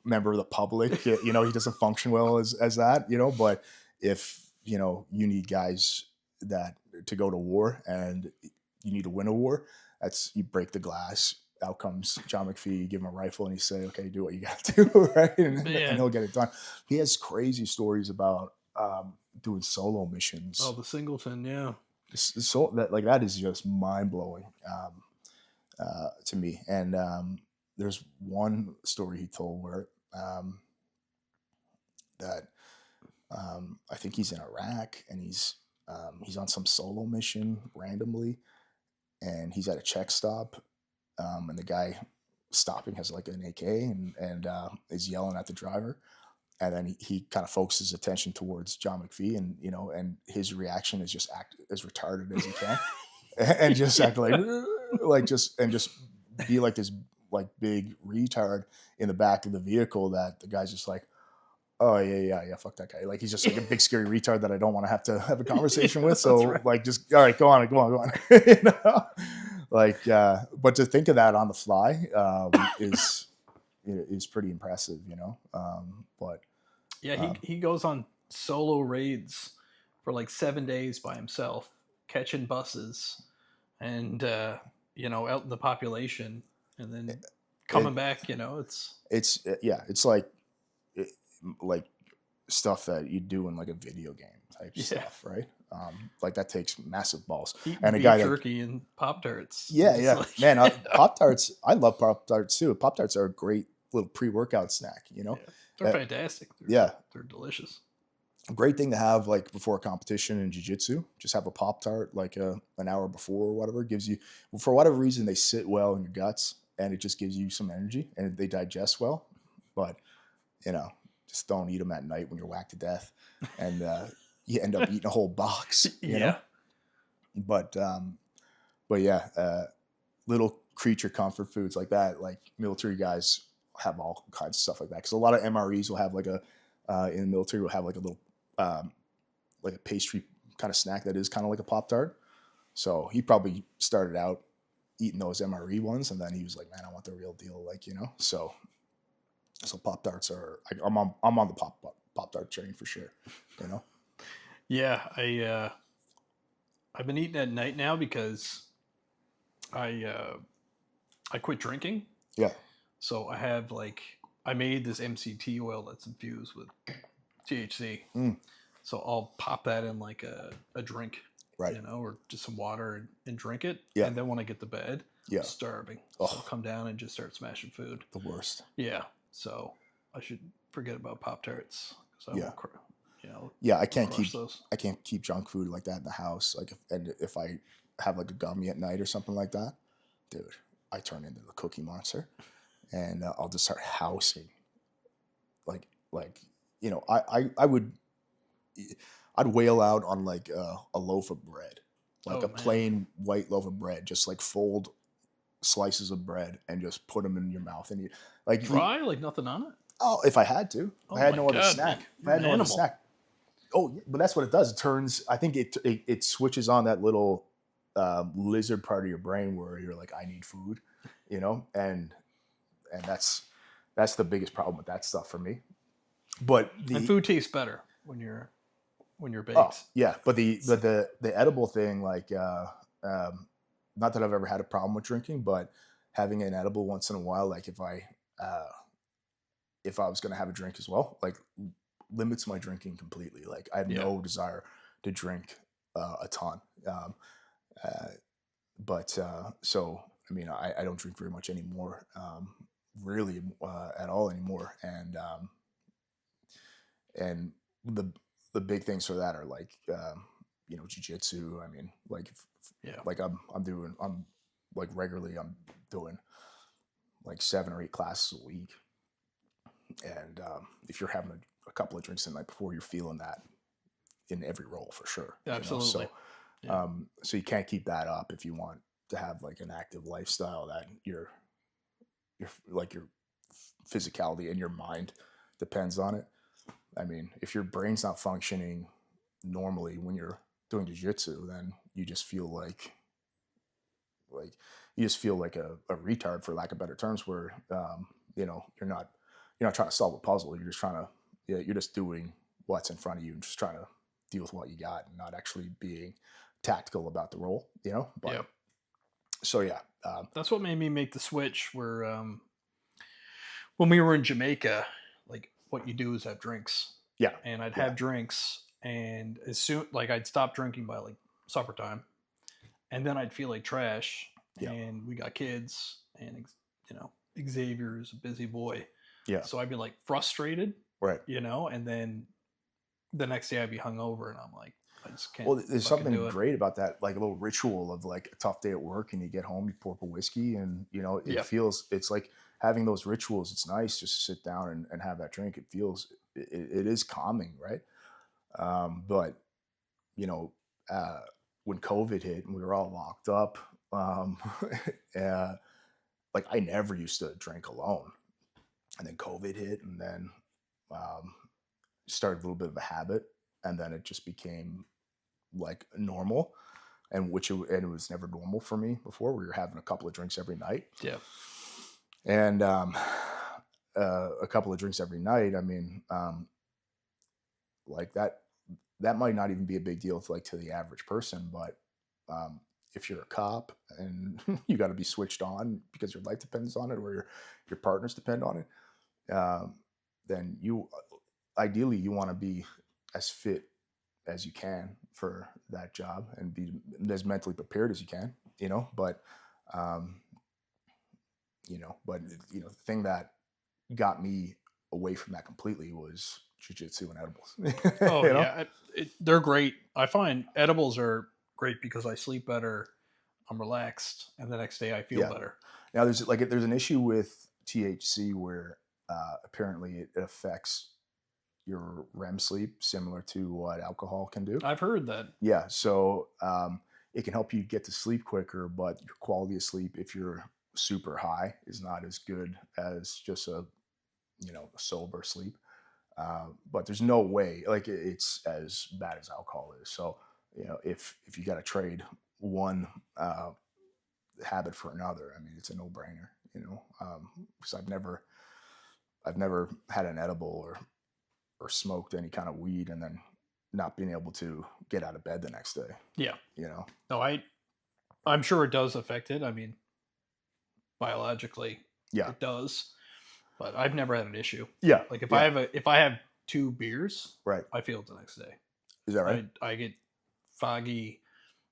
member of the public. He doesn't function well as that. But if you need guys that to go to war and you need to win a war, you break the glass. Out comes John McPhee, give him a rifle, and he say, "Okay, do what you got to do," right? And he'll get it done. He has crazy stories about doing solo missions. Oh, the Singleton, yeah. So that is just mind blowing to me. And there's one story he told where I think he's in Iraq, and he's on some solo mission randomly, and he's at a check stop. And the guy stopping has like an AK and is yelling at the driver. And then he kind of focuses attention towards John McPhee, and and his reaction is just act as retarded as he can, and just act just be like this like big retard in the back of the vehicle that the guy's just like, oh yeah, fuck that guy. Like he's just like a big scary retard that I don't want to have a conversation with. So right. Like just all right, go on. But to think of that on the fly is pretty impressive, but yeah, he goes on solo raids for like 7 days by himself, catching buses and out in the population, and then coming back. It's like stuff that you do in like a video game type stuff, right? Like that takes massive balls. And a guy jerky and Pop-Tarts. Yeah. Man, Pop-Tarts, I love Pop-Tarts too. Pop-Tarts are a great little pre-workout snack, Yeah. They're fantastic. They're delicious. A great thing to have like before a competition in jiu-jitsu. Just have a Pop Tart like an hour before or whatever. Gives you, for whatever reason, they sit well in your guts and it just gives you some energy and they digest well. But you know, just don't eat them at night when you're whacked to death, and you end up eating a whole box. You know, Yeah. but yeah, little creature comfort foods like that, like military guys have all kinds of stuff like that. Because a lot of MREs will have like a in the military will have like a little like a pastry kind of snack that is kind of like a Pop Tart. So he probably started out eating those MRE ones, and then he was like, "Man, I want the real deal." Like, you know, so Pop Tarts are. I'm on the Pop Tart train for sure. You know. Yeah, I've been eating at night now because I quit drinking. Yeah. So I have like I made this MCT oil that's infused with THC. Mm, So I'll pop that in like a drink, right. or just some water and drink it. Yeah. And then when I get to bed, Yeah. I'm starving. So I'll Oh, come down and just start smashing food. the worst. Yeah. So I should forget about Pop Tarts because I Yeah. won't, Yeah. crush those. I can't keep junk food like that in the house. Like, if I have like a gummy at night or something like that, dude, I turn into the Cookie Monster, and I'll just start housing. Like you know, I would I'd wail out on like a loaf of bread, like Oh a man. plain white loaf of bread, just like fold slices of bread and just put them in your mouth and you like Dry, like nothing on it. oh, if I had to, if Oh I had my no other god, man. snack, if I You're had an no other animal. snack. Oh, yeah, but that's what it does. It turns. I think it switches on that little lizard part of your brain where you're like, I need food, you know, and that's the biggest problem with that stuff for me. But And the food tastes better when you're oh baked. yeah, but the edible thing, like not that I've ever had a problem with drinking, but having an edible once in a while, like uh, if I was gonna have a drink as well, like limits my drinking completely. Like I have Yeah. no desire to drink a ton. Uh, but so I mean, I don't drink very much anymore, really at all anymore, and the big things for that are like you know, jujitsu. I mean, like Yeah. like I'm like regularly I'm doing like 7 or 8 classes a week, and if you're having a couple of drinks the night before, you're feeling that in every role for sure. You know, Absolutely. Yeah. so you can't keep that up if you want to have like an active lifestyle that your like your physicality and your mind depends on it. I mean, if your brain's not functioning normally when you're doing jiu-jitsu, then you just feel like you just feel like a retard, for lack of better terms, where you know, you're not trying to solve a puzzle. You're just trying to, yeah, you're just doing what's in front of you and just trying to deal with what you got and not actually being tactical about the role, you know. But Yep. so yeah, That's what made me make the switch. Where when we were in Jamaica, like what you do is have drinks, yeah, and I'd yeah, have drinks, and as soon like I'd stop drinking by like supper time, and then I'd feel like trash. yeah, And we got kids, and Xavier's a busy boy, yeah, so I'd be like frustrated, right. and then the next day I'd be hungover, and I'm like, I just can't Well, there's fucking something do it. great about that, like a little ritual of like a tough day at work, and you get home, you pour up a whiskey, and you know Yeah, it's like having those rituals. It's nice just to sit down and have that drink. It feels it is calming, right? But you know, uh, when COVID hit and we were all locked up, uh, like I never used to drink alone, and then COVID hit, and then um, started a little bit of a habit, and then it just became like normal, and it was never normal for me before. We were having a couple of drinks every night, yeah, and a couple of drinks every night. I mean, like that might not even be a big deal to like to the average person, but if you're a cop and you got to be switched on because your life depends on it or your partners depend on it, then you ideally you want to be as fit as you can for that job and be as mentally prepared as you can, you know. But um, you know, the thing that got me away from that completely was jiu-jitsu and edibles. Oh You know? yeah, they're great. I find edibles are great because I sleep better, I'm relaxed, and the next day I feel Yeah. better. Now there's an issue with THC where apparently it affects your REM sleep, similar to what alcohol can do. I've heard that. Yeah, so it can help you get to sleep quicker, but your quality of sleep, if you're super high, is not as good as just a a sober sleep. But there's no way like it's as bad as alcohol is. So if you got to trade one habit for another, I mean it's a no brainer. Because I've never had an edible or smoked any kind of weed and then not being able to get out of bed the next day. Yeah. You know? No, I'm sure it does affect it. I mean, biologically, Yeah. it does. But I've never had an issue. Yeah. Like if yeah. I have 2 beers, Right. I feel it the next day. Is that right? I get foggy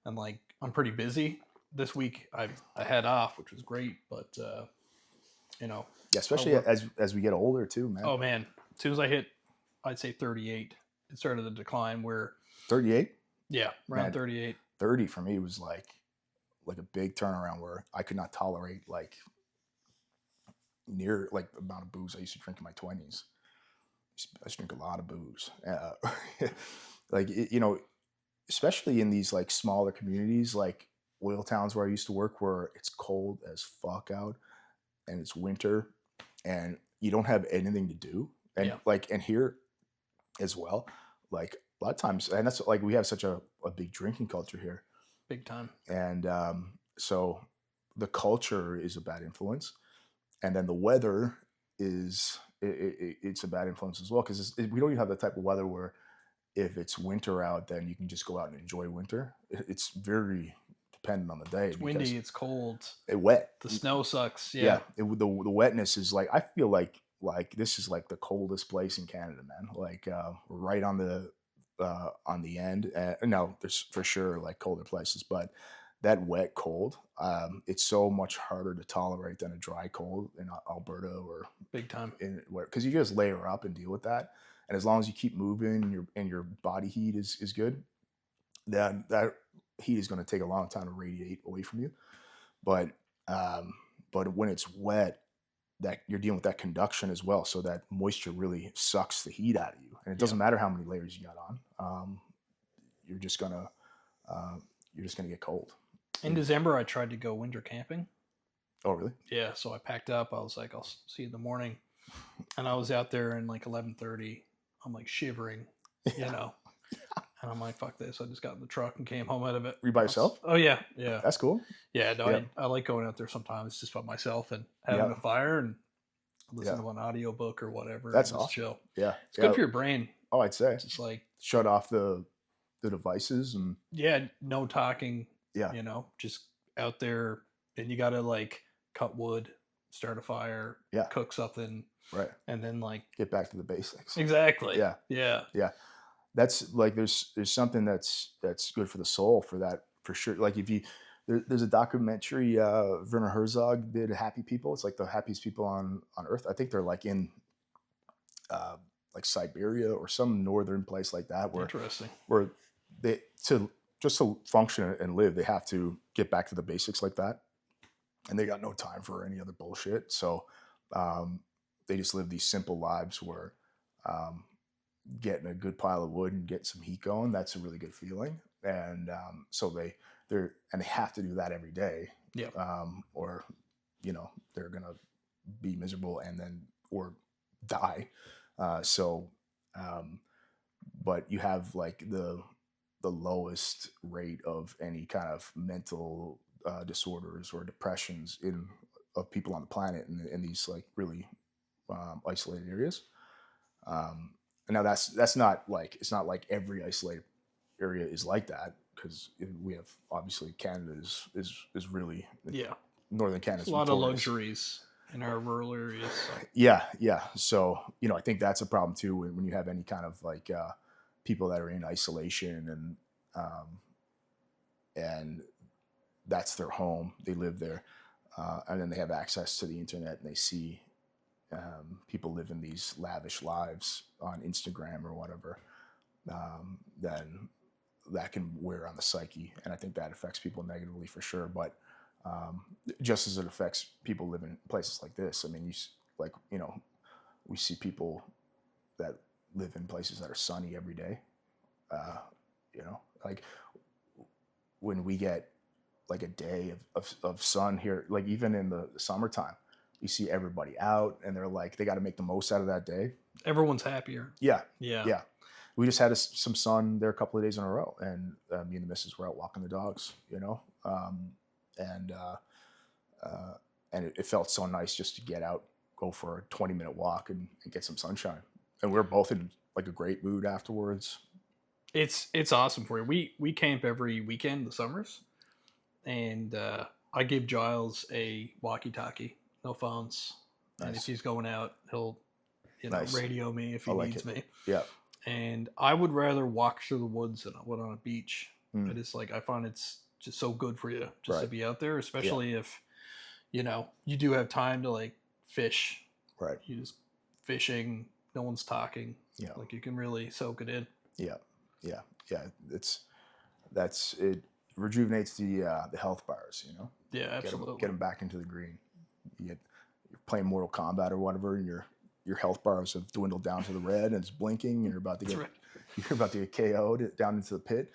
and like I'm pretty busy. This week I had off, which was great, but Yeah, especially as we get older too, man. oh man, as soon as I hit, I'd say 38, it started to decline. Where 38? yeah, around Man, 38. 30 for me was like a big turnaround where I could not tolerate like near like the amount of booze I used to drink in my 20s. I used to drink a lot of booze. Like especially in these like smaller communities like oil towns where I used to work, where it's cold as fuck out and it's winter and you don't have anything to do. And Yeah. and here as well, like a lot of times, and that's like we have such a big drinking culture here. Big time. And so the culture is a bad influence. And then the weather is it's a bad influence as well, because we don't even have the type of weather where if it's winter out, then you can just go out and enjoy winter. It's very dependent on the day. It's windy, it's cold, it wet. the snow sucks. Yeah, Yeah. the wetness is like, I feel like this is like the coldest place in Canada, man. Like right on the end. No, there's for sure like colder places, but that wet cold, it's so much harder to tolerate than a dry cold in Alberta or Big time. because you just layer up and deal with that. And as long as you keep moving and your body heat is good, then that heat is going to take a long time to radiate away from you. But when it's wet, that you're dealing with that conduction as well, so that moisture really sucks the heat out of you, and it doesn't matter how many layers you got on. You're just gonna get cold. In December, I tried to go winter camping. Oh, really? Yeah, so I packed up. I was like, I'll see you in the morning, and I was out there in like 11:30. I'm like shivering, and I'm like, fuck this. I just got in the truck and came home out of it. Were you by yourself? Oh yeah. That's cool. Yeah, no, Yeah. I like going out there sometimes just by myself and having a fire and listen to an audio book or whatever. That's and just awesome. chill. Yeah. It's good for your brain. Oh, I'd say. Just like Shut off the devices and no talking. Yeah. Just out there, and you gotta like cut wood, start a fire, cook something, right, and then like get back to the basics. Exactly. Yeah. That's like there's something that's good for the soul for that, for sure. Like if you there's a documentary Werner Herzog did, Happy People. It's like the happiest people on earth. I think they're like in like Siberia or some northern place like that, where interesting, where they to function and live, they have to get back to the basics like that, and they got no time for any other bullshit. So they just live these simple lives where getting a good pile of wood and getting some heat going, that's a really good feeling. And so they have to do that every day. Yeah. Or they're gonna be miserable and then or die. But you have like the lowest rate of any kind of mental disorders or depressions of people on the planet in these like really isolated areas. And now that's not like, it's not like every isolated area is like that, because we have obviously Canada is really northern Canada. A lot of luxuries in our rural areas. So. Yeah. So I think that's a problem too when you have any kind of like people that are in isolation and that's their home. They live there, and then they have access to the internet and they see people living these lavish lives on Instagram or whatever, then that can wear on the psyche, and I think that affects people negatively for sure. But just as it affects people living in places like this, I mean, we see people that live in places that are sunny every day. Like when we get like a day of sun here, like even in the summertime, you see everybody out and they're like, they got to make the most out of that day. Everyone's happier. Yeah. Yeah. Yeah. We just had some sun there a couple of days in a row, and me and the missus were out walking the dogs, and it felt so nice just to get out, go for a 20-minute walk and get some sunshine. And we were both in like a great mood afterwards. It's awesome for you. We camp every weekend in the summers, and I give Giles a walkie-talkie, no phones. Nice. And if he's going out, he'll nice. Radio me if he needs me. Yeah. And I would rather walk through the woods than I would on a beach. I find it's just so good for you just to be out there, especially if you do have time to like fish. Right. You just fishing, no one's talking. Yeah. Like you can really soak it in. Yeah. Yeah. Yeah. It rejuvenates the health bars, Yeah, absolutely. Get them back into the green. You're playing Mortal Kombat or whatever, and your health bars have dwindled down to the red and it's blinking, and you're about to get KO'd down into the pit.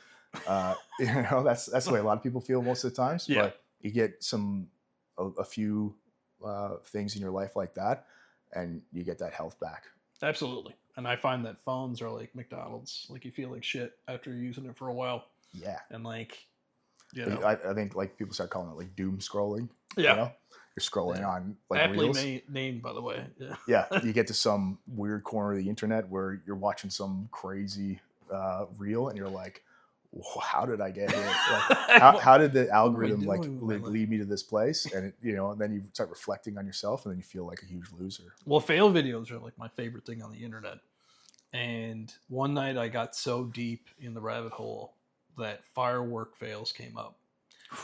That's the way a lot of people feel most of the times. Yeah. But you get a few things in your life like that, and you get that health back. Absolutely. And I find that phones are like McDonald's. Like you feel like shit after you're using it for a while. Yeah. And like, I think like people start calling it like doom scrolling. Yeah. You're scrolling on like aptly reels. named, by the way. Yeah. Yeah. You get to some weird corner of the internet where you're watching some crazy reel, and you're like, how did I get here? Like, how did the algorithm lead me to this place? And and then you start reflecting on yourself, and then you feel like a huge loser. Well, fail videos are like my favorite thing on the internet. And one night I got so deep in the rabbit hole that firework fails came up.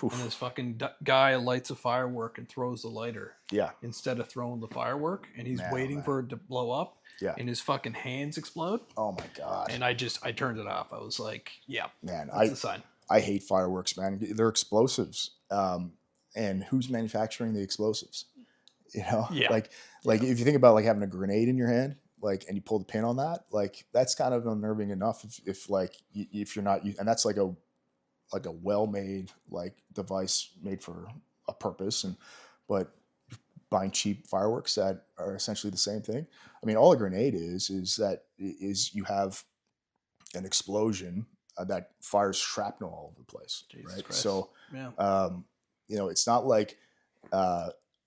Oof. And this fucking guy lights a firework and throws the lighter. Yeah. Instead of throwing the firework, and he's waiting for it to blow up. Yeah. And his fucking hands explode. Oh my god. And I turned it off. I was like, yeah, man, that's a sign. I hate fireworks, man. They're explosives. And who's manufacturing the explosives? Yeah. Like if you think about like having a grenade in your hand, like, and you pull the pin on that, like that's kind of unnerving enough if you're not, and that's like a well-made like device made for a purpose, but buying cheap fireworks that are essentially the same thing. I mean, all a grenade is you have an explosion that fires shrapnel all over the place, Jesus right? Christ. So, it's not like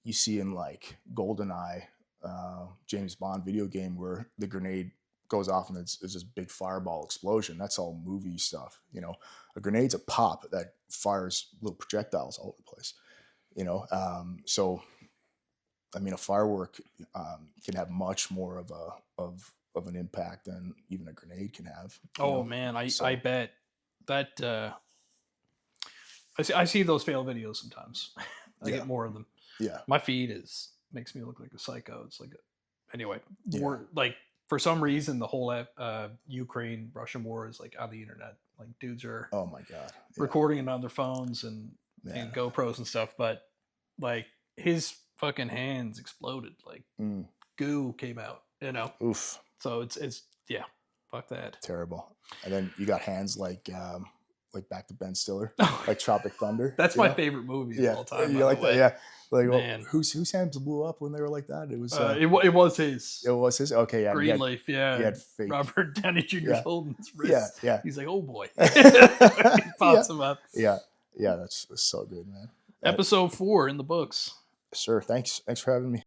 you see in like GoldenEye, James Bond video game where the grenade goes off and it's this big fireball explosion. That's all movie stuff. A grenade's a pop that fires little projectiles all over the place. So I mean, a firework can have much more of an impact than even a grenade can have. Oh man, I bet that I see those fail videos sometimes. I get more of them. Yeah, my feed makes me look like a psycho. It's like for some reason the whole Ukraine-Russian war is like on the internet. Like dudes are recording it on their phones and GoPros and stuff, but like his fucking hands exploded. Like goo came out. Oof. So it's fuck that. Terrible. And then you got hands like back to Ben Stiller, like Tropic Thunder. That's my favorite movie of all time. You like that? Yeah. Like, well, whose hands blew up when they were like that? It was. It was his. It was his. Okay, yeah. Greenleaf, yeah. He had fake. Robert Downey Jr.'s holding his wrist. Yeah. He's like, oh boy. He pops him up. Yeah. That's so good, man. Episode 4 in the books. Sure. Thanks for having me.